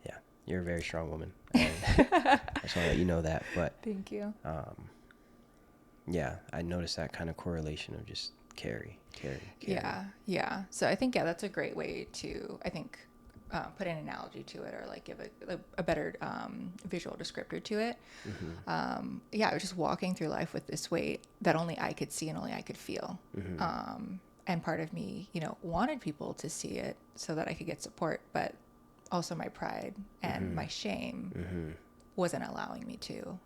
S1: yeah, you're a very strong woman. And I just want to let you know that. But
S2: thank you.
S1: Yeah, I noticed that kind of correlation of just carry.
S2: Yeah. So I think that's a great way to, I think, put an analogy to it, or like give a better visual descriptor to it. I was just walking through life with this weight that only I could see and only I could feel. And part of me, wanted people to see it so that I could get support, but also my pride and my shame wasn't allowing me to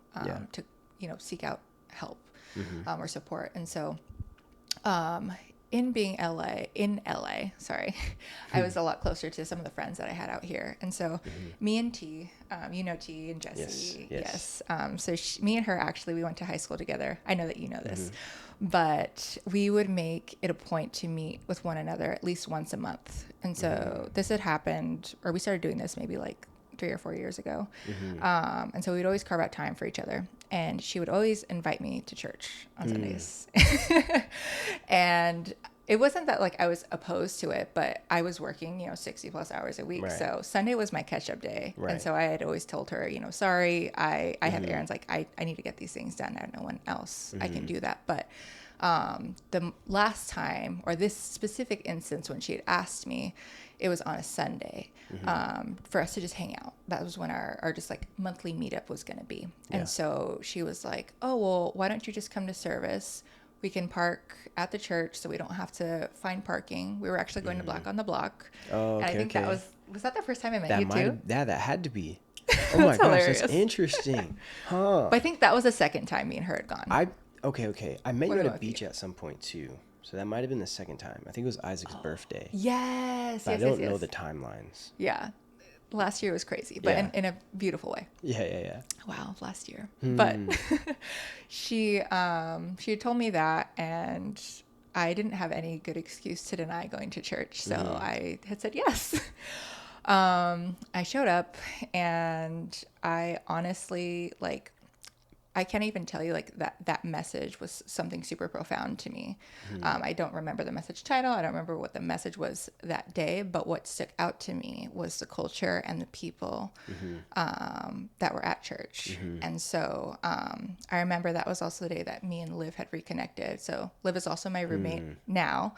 S2: seek out help or support. And so in being in LA, sorry, I was a lot closer to some of the friends that I had out here. And so me and T, you know, T and Jesse. Yes. So me and her, actually, we went to high school together. I know that you know this, but we would make it a point to meet with one another at least once a month. And so this had happened, or we started doing this maybe like 3 or 4 years ago. And so we'd always carve out time for each other. And she would always invite me to church on Sundays. And it wasn't that like I was opposed to it, but I was working, 60 plus hours a week. Right. So Sunday was my catch up day. Right. And so I had always told her, sorry, I have errands. Like I need to get these things done. I have no one else I can do that. But the last time, or this specific instance when she had asked me, it was on a Sunday for us to just hang out. That was when our just like monthly meetup was going to be. Yeah. And so she was like, oh, well, why don't you just come to service? We can park at the church so we don't have to find parking. We were actually going to Black on the Block. Oh, okay, and I think that was that the first time I met you too?
S1: Yeah, that had to be. Oh my gosh, hilarious. That's interesting. Huh.
S2: But I think that was the second time me and her had gone.
S1: Okay. I met you at a beach at some point too. So that might have been the second time. I think it was Isaac's birthday.
S2: Yes.
S1: But I don't know the timelines.
S2: Yeah. Last year was crazy, but in a beautiful way.
S1: Yeah.
S2: Wow, last year. But she had told me that, and I didn't have any good excuse to deny going to church. So I had said yes. I showed up, and I honestly, like, I can't even tell you like that message was something super profound to me. I don't remember the message title. I don't remember what the message was that day, but what stuck out to me was the culture and the people that were at church. And so I remember that was also the day that me and Liv had reconnected. So Liv is also my roommate now.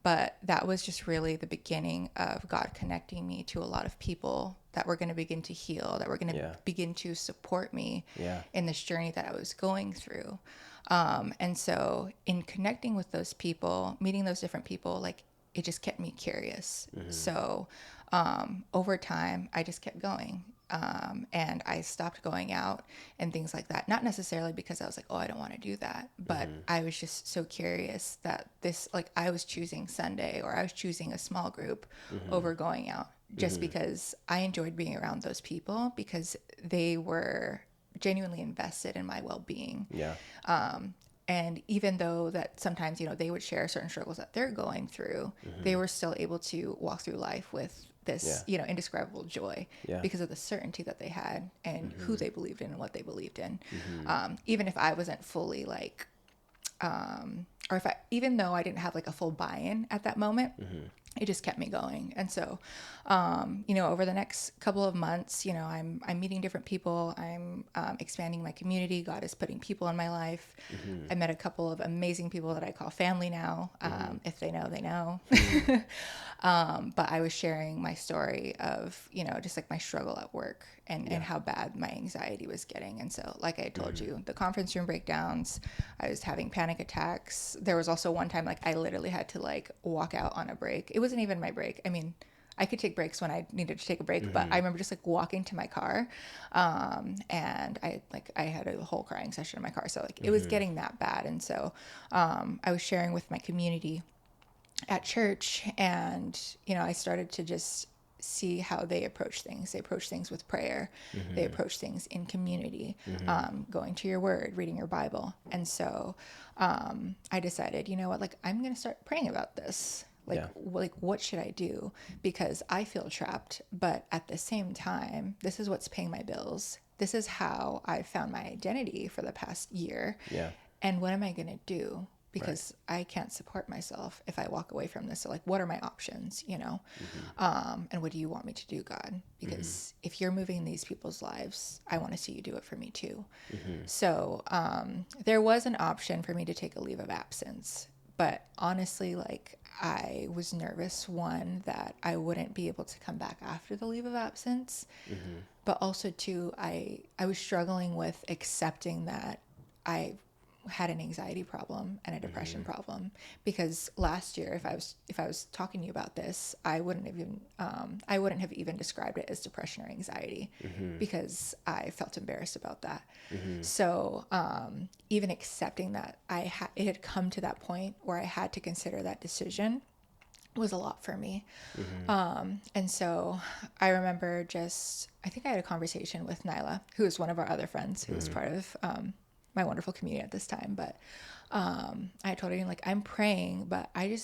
S2: But that was just really the beginning of God connecting me to a lot of people that were going to begin to heal, that were going to begin to support me in this journey that I was going through. And so in connecting with those people, meeting those different people, like it just kept me curious. So over time, I just kept going. And I stopped going out and things like that. Not necessarily because I was like, oh, I don't want to do that. But I was just so curious that I was choosing Sunday, or I was choosing a small group over going out. Just because I enjoyed being around those people, because they were genuinely invested in my well-being. Yeah. And even though that sometimes, they would share certain struggles that they're going through, they were still able to walk through life with this, indescribable joy because of the certainty that they had and who they believed in and what they believed in. Even if I wasn't fully like, even though I didn't have like a full buy-in at that moment, it just kept me going. And so, over the next couple of months, I'm meeting different people. I'm expanding my community. God is putting people in my life. I met a couple of amazing people that I call family now. If they know, they know. But I was sharing my story of, just like my struggle at work and how bad my anxiety was getting. And so, like I told you, the conference room breakdowns, I was having panic attacks. There was also one time, like I literally had to like walk out on a break. It wasn't even my break. I mean, I could take breaks when I needed to take a break, but I remember just like walking to my car, and I had a whole crying session in my car. So like it was getting that bad. And so I was sharing with my community at church, and I started to just see how they approach things. They approach things with prayer. They approach things in community, going to your word, reading your Bible. And so I decided, like I'm going to start praying about this. Like what should I do? Because I feel trapped, but at the same time, this is what's paying my bills. This is how I found my identity for the past year. Yeah. And what am I going to do? Because I can't support myself if I walk away from this. So like, what are my options, and what do you want me to do, God? Because if you're moving these people's lives, I want to see you do it for me too. So there was an option for me to take a leave of absence. But honestly, like I was nervous, one, that I wouldn't be able to come back after the leave of absence. But also two, I was struggling with accepting that I had an anxiety problem and a depression problem, because last year, if I was talking to you about this, I wouldn't have even described it as depression or anxiety, because I felt embarrassed about that. So even accepting that it had come to that point where I had to consider that decision was a lot for me. And so I remember I think I had a conversation with Nyla, who is one of our other friends, who was part of my wonderful community at this time. But I told her, like, I'm praying, but I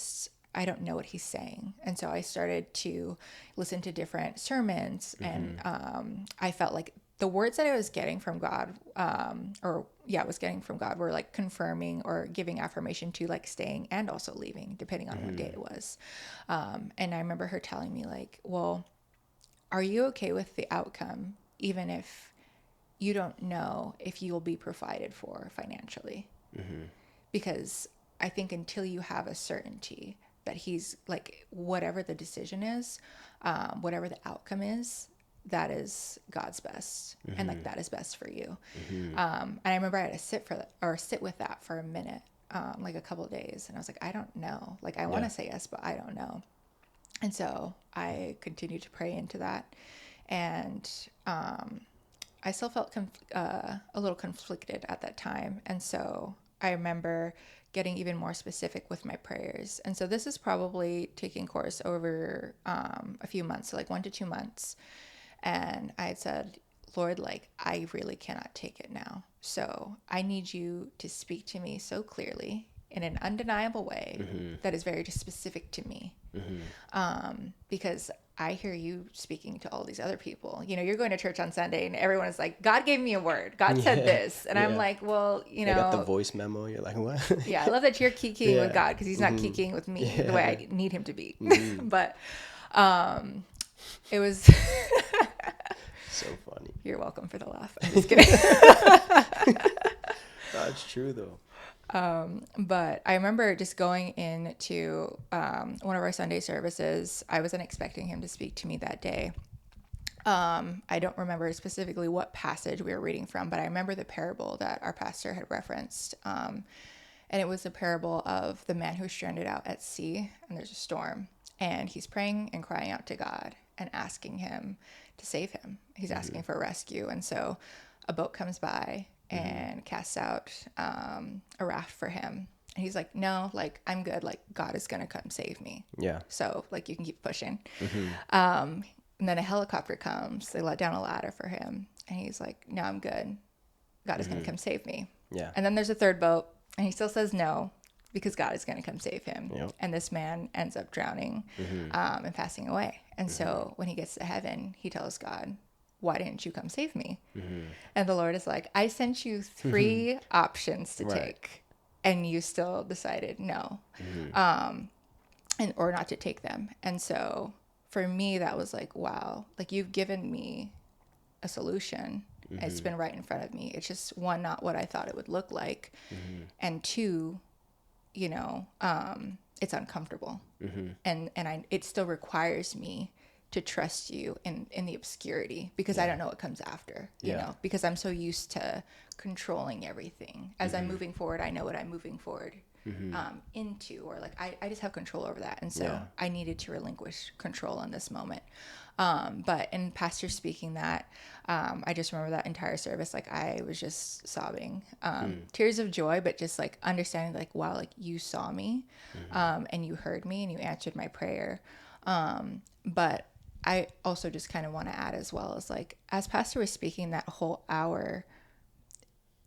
S2: don't know what he's saying. And so I started to listen to different sermons, and I felt like the words that I was getting from God, was getting from God, were like confirming or giving affirmation to like staying and also leaving, depending on what day it was. And I remember her telling me, like, well, are you okay with the outcome, even if you don't know if you will be provided for financially? Because I think until you have a certainty that he's, like, whatever the decision is, whatever the outcome is, that is God's best, and like that is best for you. And I remember I had to sit with that for a minute, like a couple of days, and I was like, I don't know. Like, I want to say yes, but I don't know. And so I continued to pray into that, and I still felt a little conflicted at that time. And so I remember getting even more specific with my prayers. And so this is probably taking course over a few months, so like 1 to 2 months. And I had said, Lord, like, I really cannot take it now. So I need you to speak to me so clearly in an undeniable way that is very just specific to me. Because I hear you speaking to all these other people. You know, you're going to church on Sunday and everyone is like, God gave me a word. God said this. And I'm like, well, you know.
S1: I got the voice memo. You're like, what?
S2: Yeah, I love that you're kikiing with God, because he's not kikiing with me the way I need him to be. But it was...
S1: So funny.
S2: You're welcome for the laugh. I'm just kidding.
S1: That's true, though.
S2: But I remember just going into one of our Sunday services. I wasn't expecting him to speak to me that day. I don't remember specifically what passage we were reading from, but I remember the parable that our pastor had referenced. And it was the parable of the man who's stranded out at sea, and there's a storm, and he's praying and crying out to God and asking him to save him. He's asking for rescue. And so a boat comes by and casts out a raft for him. And he's like, no, like, I'm good. Like, God is going to come save me.
S1: Yeah.
S2: So, like, you can keep pushing. And then a helicopter comes. They let down a ladder for him. And he's like, no, I'm good. God is going to come save me.
S1: Yeah.
S2: And then there's a third boat. And he still says no, because God is going to come save him.
S1: Yep.
S2: And this man ends up drowning and passing away. And so when he gets to heaven, he tells God, why didn't you come save me? And the Lord is like, I sent you 3 options to take, and you still decided no, or not to take them. And so for me, that was like, wow, like, you've given me a solution. It's been right in front of me. It's just, 1, not what I thought it would look like. And 2, you know, it's uncomfortable. And it still requires me to trust you in the obscurity, because I don't know what comes after, you know, because I'm so used to controlling everything. As I'm moving forward, I know what I'm moving forward into, or like, I just have control over that. And so I needed to relinquish control in this moment. But in pastor speaking that, I just remember that entire service, like, I was just sobbing, tears of joy, but just like understanding, like, wow, like, you saw me, and you heard me, and you answered my prayer. But I also just kind of want to add as well, as like, as pastor was speaking that whole hour,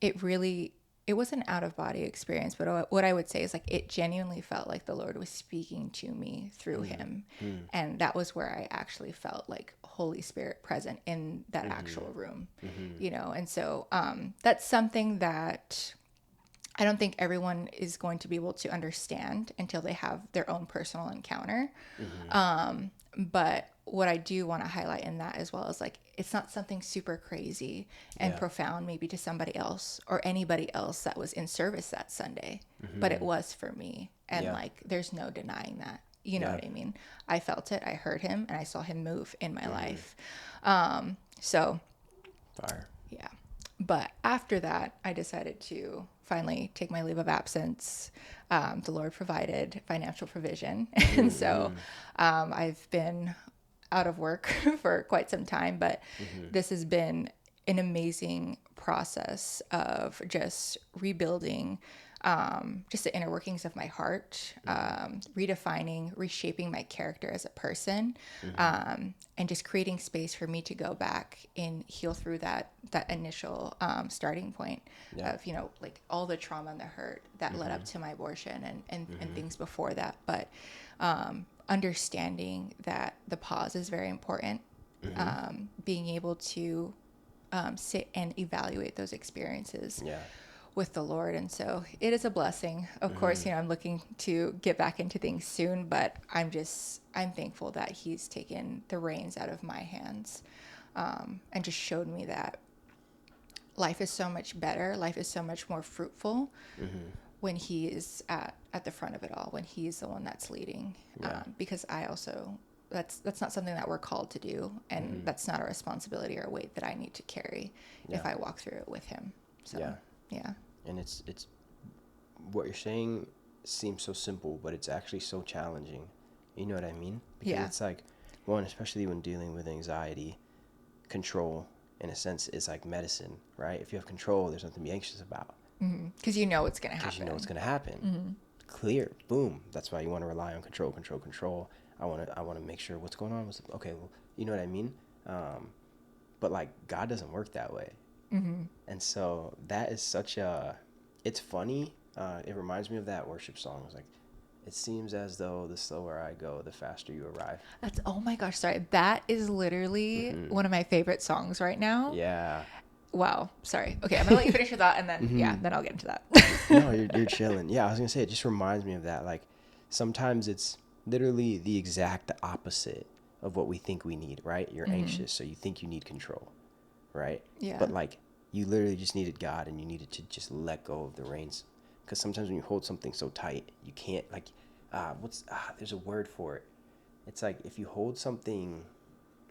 S2: it was an out of body experience, but what I would say is, like, it genuinely felt like the Lord was speaking to me through him. And that was where I actually felt like Holy Spirit present in that actual room, you know? And so, that's something that I don't think everyone is going to be able to understand until they have their own personal encounter. But what I do want to highlight in that as well is, like, it's not something super crazy and profound maybe to somebody else or anybody else that was in service that Sunday, but it was for me. And like, there's no denying that, you know what I mean? I felt it, I heard him, and I saw him move in my life. So
S1: Fire.
S2: yeah. But after that, I decided to finally take my leave of absence. The Lord provided financial provision. And so I've been out of work for quite some time, but this has been an amazing process of just rebuilding just the inner workings of my heart, redefining, reshaping my character as a person, and just creating space for me to go back and heal through that initial starting point of, you know, like all the trauma and the hurt that led up to my abortion and things before that. But understanding that the pause is very important, being able to sit and evaluate those experiences with the Lord. And so it is a blessing. Of course, you know, I'm looking to get back into things soon, but I'm thankful that he's taken the reins out of my hands, and just showed me that life is so much better. Life is so much more fruitful when he is at the front of it all, when he's the one that's leading. Because I also, that's not something that we're called to do. And that's not a responsibility or a weight that I need to carry if I walk through it with him. So, yeah.
S1: And it's what you're saying seems so simple, but it's actually so challenging. You know what I mean? Because it's like, one, especially when dealing with anxiety, control, in a sense, is like medicine, right? If you have control, there's nothing to be anxious about.
S2: Because you know it's going to happen.
S1: Because you know it's going to happen. Clear. Boom. That's why you want to rely on control. I want to make sure what's going on. Okay, well, you know what I mean? But like, God doesn't work that way. And so that is it's funny. It reminds me of that worship song. It's like, it seems as though the slower I go, the faster you arrive.
S2: Oh my gosh, sorry. That is literally one of my favorite songs right now.
S1: Yeah.
S2: Wow. Sorry. Okay, I'm going to let you finish your thought, and then, then I'll get into that.
S1: No, you're chilling. Yeah, I was going to say, it just reminds me of that. Like, sometimes it's literally the exact opposite of what we think we need, right? You're anxious, so you think you need control, right?
S2: Yeah.
S1: But like, you literally just needed God, and you needed to just let go of the reins. Because sometimes when you hold something so tight, you can't, like, there's a word for it. It's like, if you hold something,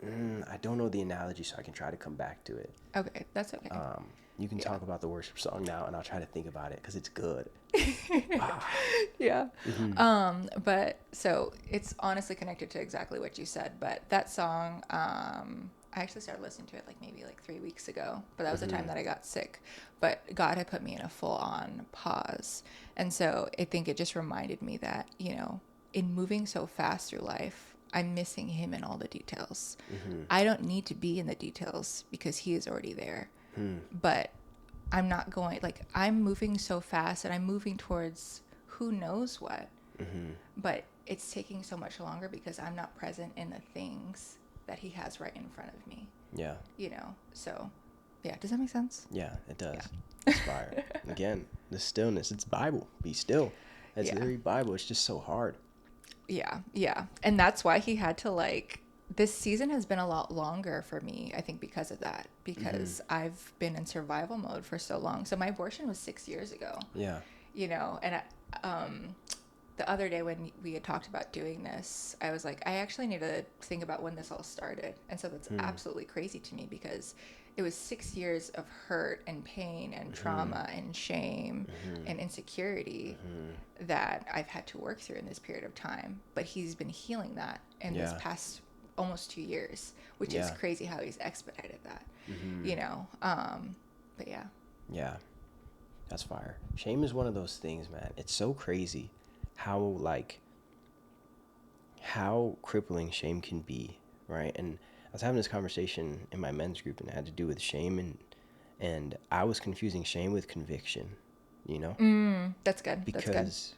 S1: I don't know the analogy, so I can try to come back to it.
S2: Okay, that's okay.
S1: You can talk about the worship song now, and I'll try to think about it, because it's good.
S2: Yeah. But so it's honestly connected to exactly what you said, but that song, I actually started listening to it maybe 3 weeks ago, but that was the time that I got sick. But God had put me in a full on pause. And so I think it just reminded me that, you know, in moving so fast through life, I'm missing him in all the details. I don't need to be in the details because he is already there. But I'm not going, I'm moving so fast and I'm moving towards who knows what. But it's taking so much longer because I'm not present in the things that he has right in front of me.
S1: Yeah.
S2: You know, so yeah. Does that make sense?
S1: Yeah, it does. Yeah. It's fire. Again, the stillness, it's Bible. Be still. It's literally Bible. It's just so hard.
S2: Yeah. Yeah. And that's why he had to this season has been a lot longer for me, I think, because of that, because I've been in survival mode for so long. So my abortion was 6 years ago.
S1: Yeah.
S2: You know, and the other day when we had talked about doing this, I was like, I actually need to think about when this all started. And so that's absolutely crazy to me because it was 6 years of hurt and pain and trauma and shame and insecurity that I've had to work through in this period of time. But he's been healing that in this past almost 2 years, which is crazy how he's expedited that, you know? But yeah.
S1: Yeah. That's fire. Shame is one of those things, man. It's so crazy how crippling shame can be, right? And I was having this conversation in my men's group, and it had to do with shame, and I was confusing shame with conviction, you know?
S2: That's good.
S1: Because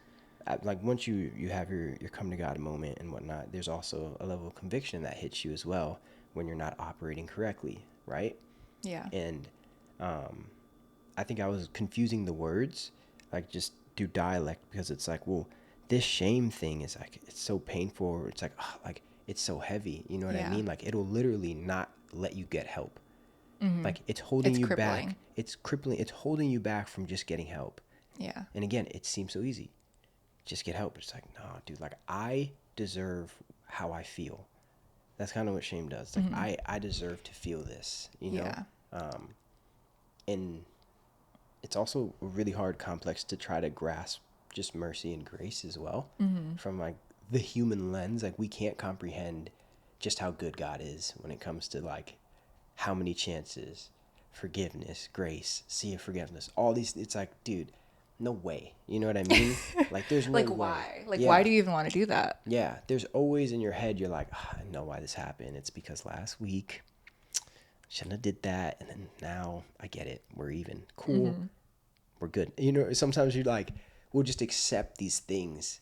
S1: once you have your come to God moment and whatnot, there's also a level of conviction that hits you as well when you're not operating correctly, right?
S2: Yeah.
S1: And I think I was confusing the words, just through dialect, because it's well, this shame thing is it's so painful. It's it's so heavy. You know what I mean? It'll literally not let you get help. It's holding you
S2: crippling.
S1: back. It's crippling. It's holding you back from just getting help.
S2: Yeah.
S1: And again, it seems so easy. Just get help. It's no, dude, I deserve how I feel. That's kind of what shame does. I deserve to feel this, you know?
S2: Yeah.
S1: And it's also a really hard complex to try to grasp just mercy and grace as well from like the human lens. Like we can't comprehend just how good God is when it comes to like how many chances, forgiveness, grace, sea of forgiveness, all these. It's like, dude, no way. You know what I mean? Like there's no
S2: Like
S1: way.
S2: why? Like why
S1: Yeah.
S2: do you even want to do that?
S1: Yeah. There's always in your head, you're like, I know why this happened. It's because last week shouldn't have did that, and then now I get it. We're even. Cool. We're good. You know, sometimes you like, we'll just accept these things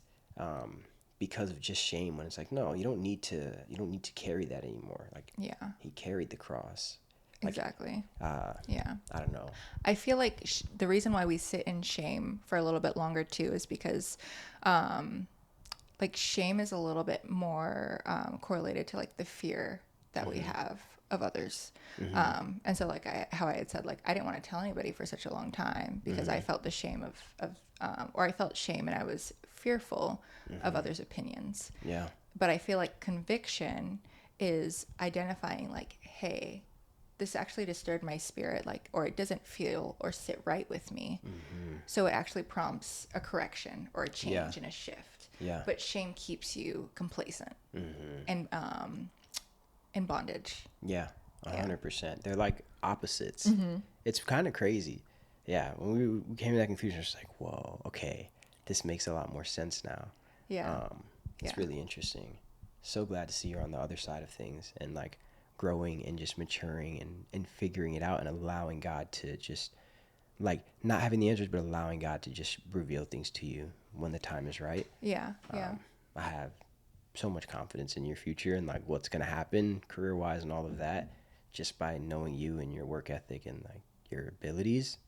S1: because of just shame. When it's like, no, you don't need to carry that anymore. Like,
S2: Yeah.
S1: he carried the cross. Like,
S2: Exactly. Yeah.
S1: I don't know.
S2: I feel like the reason why we sit in shame for a little bit longer too is because like shame is a little bit more correlated to like the fear that we have of others. And so like how I had said, like, I didn't want to tell anybody for such a long time because I felt the shame or I felt shame and I was fearful of others' opinions.
S1: Yeah.
S2: But I feel like conviction is identifying like, hey, this actually disturbed my spirit, like, or it doesn't feel or sit right with me. So it actually prompts a correction or a change and a shift.
S1: Yeah.
S2: But shame keeps you complacent and in bondage.
S1: Yeah. 100%. They're like opposites. It's kind of crazy. Yeah. When we came to that conclusion, it's like, whoa, okay, this makes a lot more sense now.
S2: Yeah.
S1: It's really interesting. So glad to see you're on the other side of things and like growing and just maturing and figuring it out and allowing God to just like not having the answers, but allowing God to just reveal things to you when the time is right.
S2: Yeah. Yeah.
S1: I have so much confidence in your future and like what's going to happen career wise and all of that just by knowing you and your work ethic and like your abilities.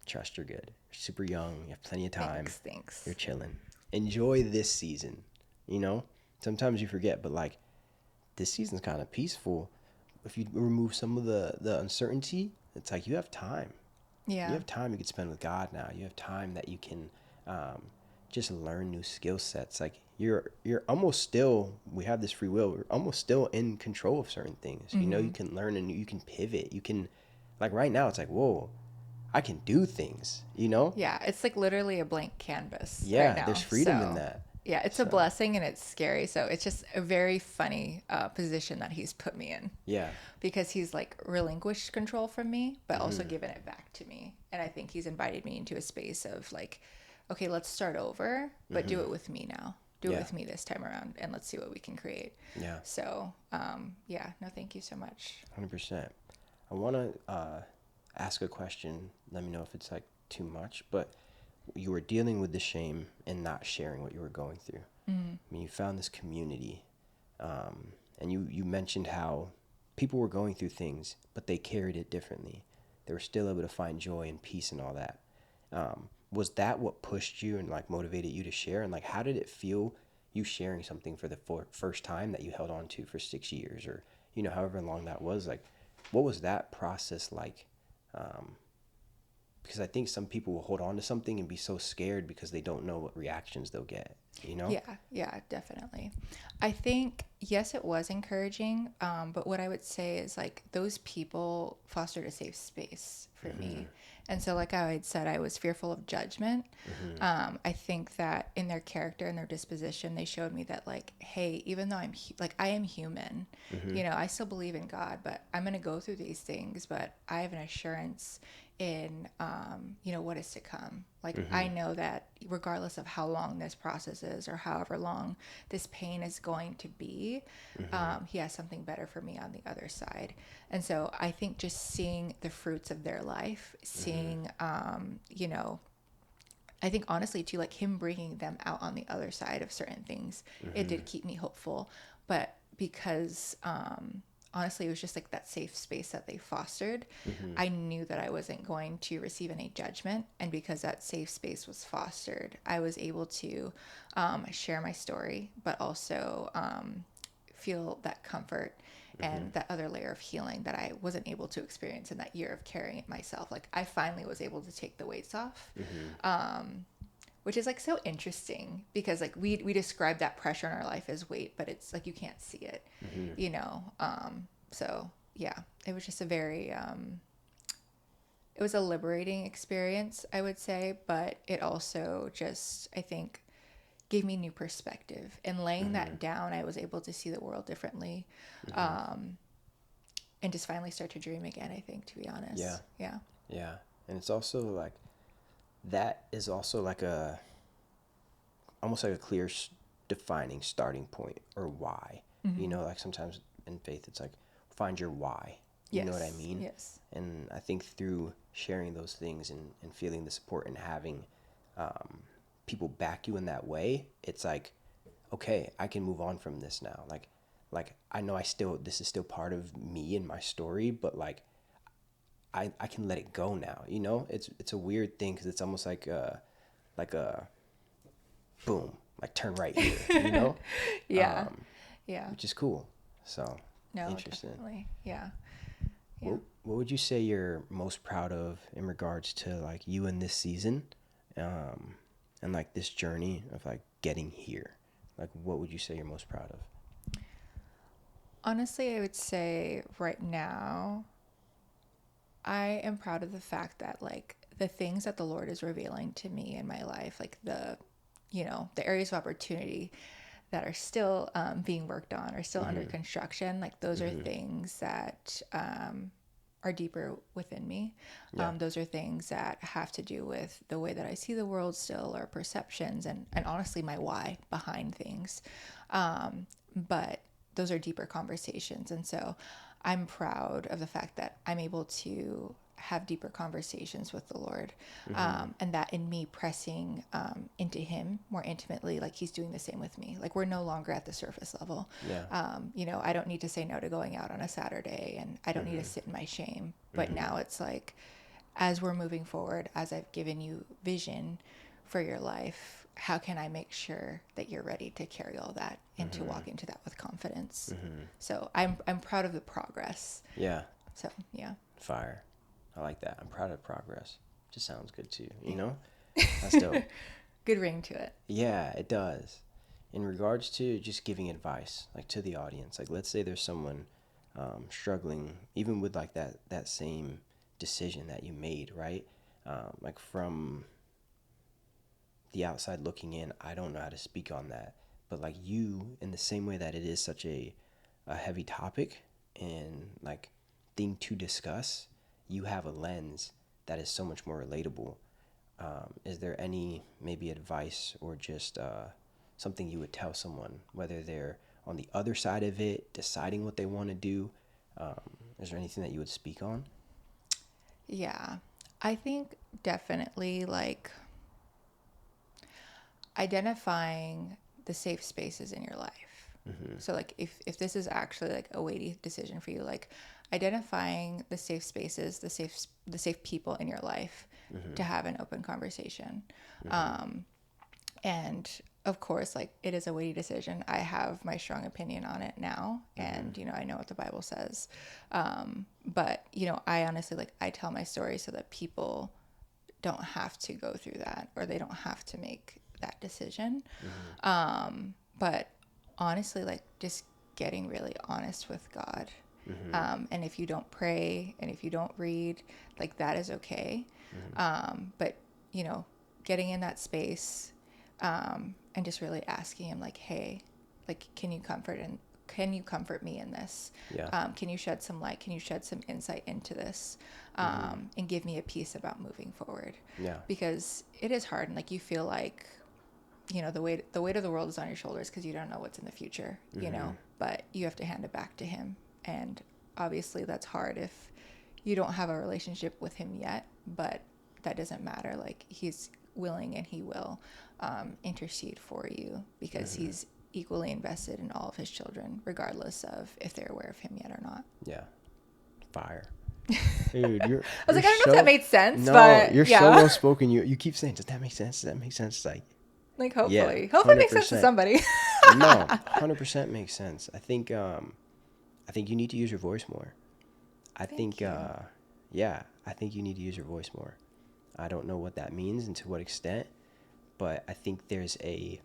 S1: Trust you're good. You're super young. You have plenty of time.
S2: Thanks.
S1: You're chilling. Enjoy this season. You know, sometimes you forget, but like this season's kind of peaceful. If you remove some of the uncertainty, it's like you have time.
S2: Yeah.
S1: You have time you can spend with God now. You have time that you can just learn new skill sets. Like you're almost still. We have this free will. We're almost still in control of certain things. You know, you can learn and you can pivot. You can, like right now, it's like whoa, I can do things. You know.
S2: Yeah. It's like literally a blank canvas
S1: Yeah,
S2: right now.
S1: there's freedom in
S2: So,
S1: that.
S2: yeah, it's a blessing and it's scary. So it's just a very funny position that he's put me in.
S1: Yeah.
S2: Because he's like relinquished control from me, but also given it back to me. And I think he's invited me into a space of like, okay, let's start over, but do it with me now. Do it with me this time around, and let's see what we can create.
S1: Yeah.
S2: So, yeah, no, thank you so much.
S1: 100%. I want to ask a question. Let me know if it's like too much, but you were dealing with the shame and not sharing what you were going through. I mean, you found this community, and you mentioned how people were going through things, but they carried it differently. They were still able to find joy and peace and all that. Was that what pushed you and like motivated you to share? And like, how did it feel you sharing something for the first time that you held on to for 6 years or, you know, however long that was? Like, what was that process like? Because I think some people will hold on to something and be so scared because they don't know what reactions they'll get, you know?
S2: Yeah, definitely. I think, yes, it was encouraging, but what I would say is like those people fostered a safe space for me. And so, like I had said, I was fearful of judgment. I think that in their character and their disposition, they showed me that, like, hey, even though like, I am human, you know, I still believe in God, but I'm going to go through these things, but I have an assurance in, you know, what is to come. Like, I know that regardless of how long this process is or however long this pain is going to be, he has something better for me on the other side. And so I think just seeing the fruits of their life, seeing, you know, I think honestly too, like him bringing them out on the other side of certain things, it did keep me hopeful. But because, honestly, it was just like that safe space that they fostered. I knew that I wasn't going to receive any judgment. And because that safe space was fostered, I was able to share my story, but also feel that comfort and that other layer of healing that I wasn't able to experience in that year of carrying it myself. Like I finally was able to take the weights off. Which is like so interesting because like we describe that pressure in our life as weight, but it's like you can't see it, you know. So yeah, it was just a very it was a liberating experience, I would say, but it also just, I think, gave me new perspective. And laying that down, I was able to see the world differently, and just finally start to dream again, I think, to be
S1: Yeah.
S2: honest. Yeah.
S1: Yeah. And it's also like, that is also like a, almost like a clear defining starting point or why. You know, like sometimes in faith, it's like, find your why. You know what I
S2: Yes.
S1: mean?
S2: Yes.
S1: And I think through sharing those things and feeling the support and having people back you in that way, it's like, okay, I can move on from this now. Like I know this is still part of me and my story, but like I can let it go now. You know, it's a weird thing because it's almost like a boom, like turn right here. You know,
S2: Yeah. Yeah.
S1: which is cool. So
S2: No,
S1: interesting.
S2: definitely. Yeah. Yeah.
S1: What would you say you're most proud of in regards to like you in this season, um, and like this journey of like getting here? Like, what would you say you're most proud of?
S2: Honestly, I would say right now, I am proud of the fact that like the things that the Lord is revealing to me in my life, like the areas of opportunity that are still being worked on or still under construction, like those are things that are deeper within me.
S1: Yeah.
S2: Those are things that have to do with the way that I see the world still, or perceptions, and honestly, my why behind things. But those are deeper conversations. And so I'm proud of the fact that I'm able to have deeper conversations with the Lord, and that in me pressing into Him more intimately, like He's doing the same with me. Like we're no longer at the surface level.
S1: Yeah.
S2: I don't need to say no to going out on a Saturday, and I don't need to sit in my shame. But now it's like, as we're moving forward, as I've given you vision for your life, how can I make sure that you're ready to carry all that and to walk into that with confidence? So I'm proud of the progress.
S1: Yeah.
S2: So yeah.
S1: Fire. I like that. I'm proud of progress. Just sounds good too. You
S2: Yeah.
S1: know, that's dope.
S2: Good ring to it.
S1: Yeah, it does. In regards to just giving advice, like to the audience, like let's say there's someone struggling, even with like that same decision that you made, right? Like from the outside looking in, I don't know how to speak on that, but like you, in the same way that it is such a heavy topic and like thing to discuss, you have a lens that is so much more relatable. Is there any maybe advice or just something you would tell someone, whether they're on the other side of it, deciding what they want to do? Um, is there anything that you would speak on?
S2: Yeah. I think definitely like identifying the safe spaces in your life. So like if this is actually like a weighty decision for you, like identifying the safe spaces, the safe people in your life to have an open conversation. And of course, like it is a weighty decision. I have my strong opinion on it now, and I know what the Bible says. But I honestly, like, I tell my story so that people don't have to go through that, or they don't have to make that decision. But honestly, like, just getting really honest with God. And if you don't pray and if you don't read, like, that is okay. But getting in that space, and just really asking Him, like, hey, like, can you comfort me in this?
S1: Yeah.
S2: Can you shed some light? Can you shed some insight into this? And give me a peace about moving forward?
S1: Yeah.
S2: Because it is hard, and like you feel like the weight of the world is on your shoulders because you don't know what's in the future. But you have to hand it back to Him, and obviously that's hard if you don't have a relationship with Him yet. But that doesn't matter. Like, He's willing, and He will intercede for you, because He's equally invested in all of His children, regardless of if they're aware of Him yet or not.
S1: Yeah. Fire. Dude,
S2: I was like, I don't know if that made sense,
S1: no,
S2: but
S1: you're
S2: yeah.
S1: so well spoken. You keep saying, "Does that make sense? Does that make sense?"
S2: Like, hopefully,
S1: yeah,
S2: hopefully it makes sense to somebody.
S1: No, 100% makes sense. I think you need to use your voice more. I
S2: Thank
S1: think
S2: you.
S1: yeah, I think you need to use your voice more. I don't know what that means and to what extent, but I think there's a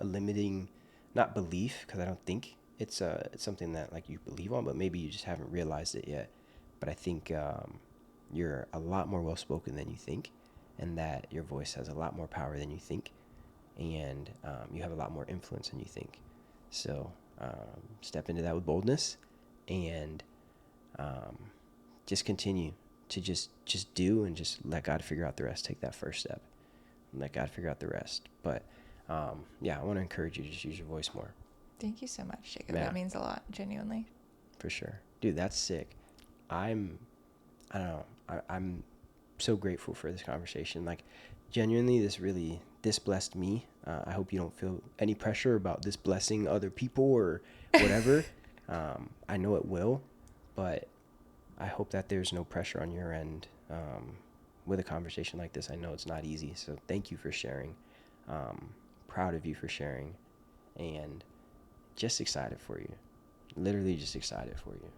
S1: limiting, not belief, because I don't think it's something that like you believe on, but maybe you just haven't realized it yet. But I think you're a lot more well spoken than you think, and that your voice has a lot more power than you think, and you have a lot more influence than you think. So step into that with boldness, and just continue to just do, and just let God figure out the rest. Take that first step and let God figure out the rest. But yeah, I want to encourage you to just use your voice more.
S2: Thank you so much, Jacob.
S1: Yeah.
S2: That means a lot, genuinely.
S1: For sure. Dude, that's sick. I don't know. I'm so grateful for this conversation. Like, genuinely, this blessed me. I hope you don't feel any pressure about this blessing other people or whatever. I know it will, but I hope that there's no pressure on your end with a conversation like this. I know it's not easy, so thank you for sharing. Proud of you for sharing, and just excited for you. Literally just excited for you.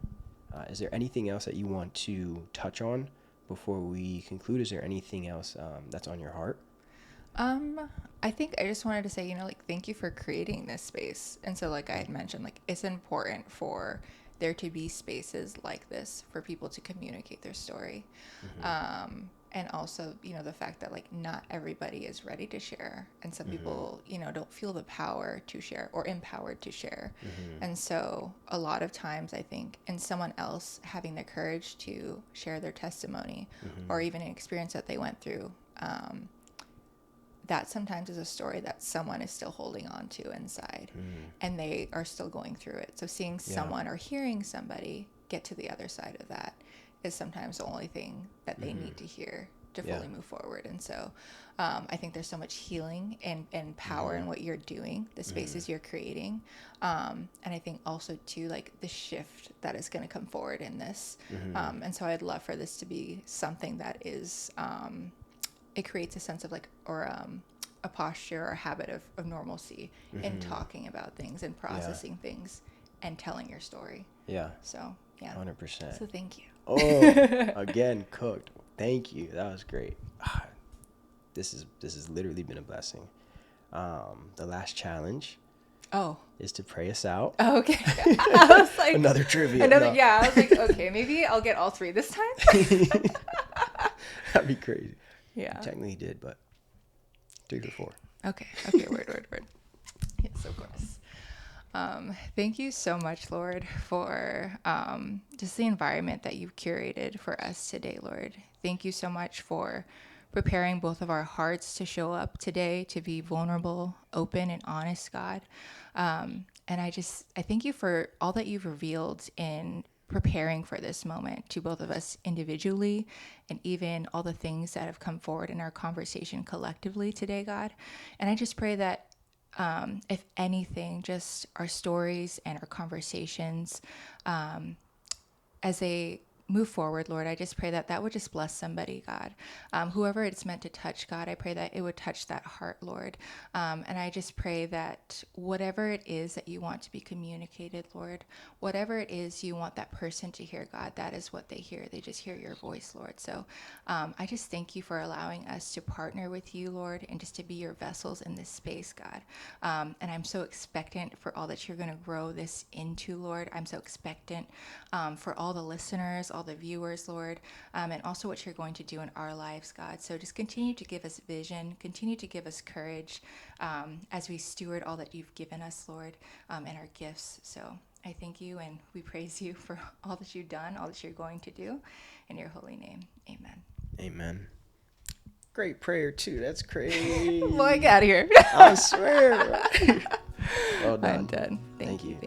S1: Is there anything else that you want to touch on before we conclude? Is there anything else that's on your heart?
S2: I think I just wanted to say, like, thank you for creating this space. And so, like I had mentioned, like, it's important for there to be spaces like this for people to communicate their story. And also, the fact that, like, not everybody is ready to share. And some people, don't feel the power to share or empowered to share. And so a lot of times I think in someone else having the courage to share their testimony or even an experience that they went through, that sometimes is a story that someone is still holding on to inside and they are still going through it. So seeing someone or hearing somebody get to the other side of that is sometimes the only thing that they need to hear to fully move forward. And so I think there's so much healing and power in what you're doing, the spaces you're creating. And I think also too, like, the shift that is going to come forward in this. And so I'd love for this to be something that is, it creates a sense of, like, or a posture or a habit of normalcy in talking about things and processing things and telling your story.
S1: Yeah.
S2: So, yeah.
S1: 100%.
S2: So thank you.
S1: Oh, again, cooked. Thank you. That was great. This has literally been a blessing. The last challenge is to pray us out.
S2: Oh, okay. I was like,
S1: another trivia.
S2: Yeah, I was like, okay, maybe I'll get all three this time.
S1: That'd be crazy.
S2: Yeah.
S1: You technically did, but 3 or 4.
S2: Okay. Word. Yes, of course. Thank you so much, Lord, for just the environment that you've curated for us today, Lord. Thank you so much for preparing both of our hearts to show up today, to be vulnerable, open, and honest, God. And I thank you for all that you've revealed in preparing for this moment to both of us individually and even all the things that have come forward in our conversation collectively today, God. And I just pray that if anything, just our stories and our conversations, as they move forward, Lord, I just pray that that would just bless somebody, God. Whoever it's meant to touch, God, I pray that it would touch that heart, Lord. And I just pray that whatever it is that you want to be communicated, Lord, whatever it is you want that person to hear, God, that is what they hear. They just hear your voice, Lord. So I just thank you for allowing us to partner with you, Lord, and just to be your vessels in this space, God. And I'm so expectant for all that you're going to grow this into, Lord. I'm so expectant for all the listeners, all the viewers, Lord, and also what you're going to do in our lives, God. So just continue to give us vision, continue to give us courage as we steward all that you've given us, Lord, and our gifts. So I thank you and we praise you for all that you've done, all that you're going to do. In your holy name, amen.
S1: Amen. Great prayer, too. That's crazy.
S2: Boy, get out of here.
S1: I swear. Well done.
S2: I'm done. Thank you.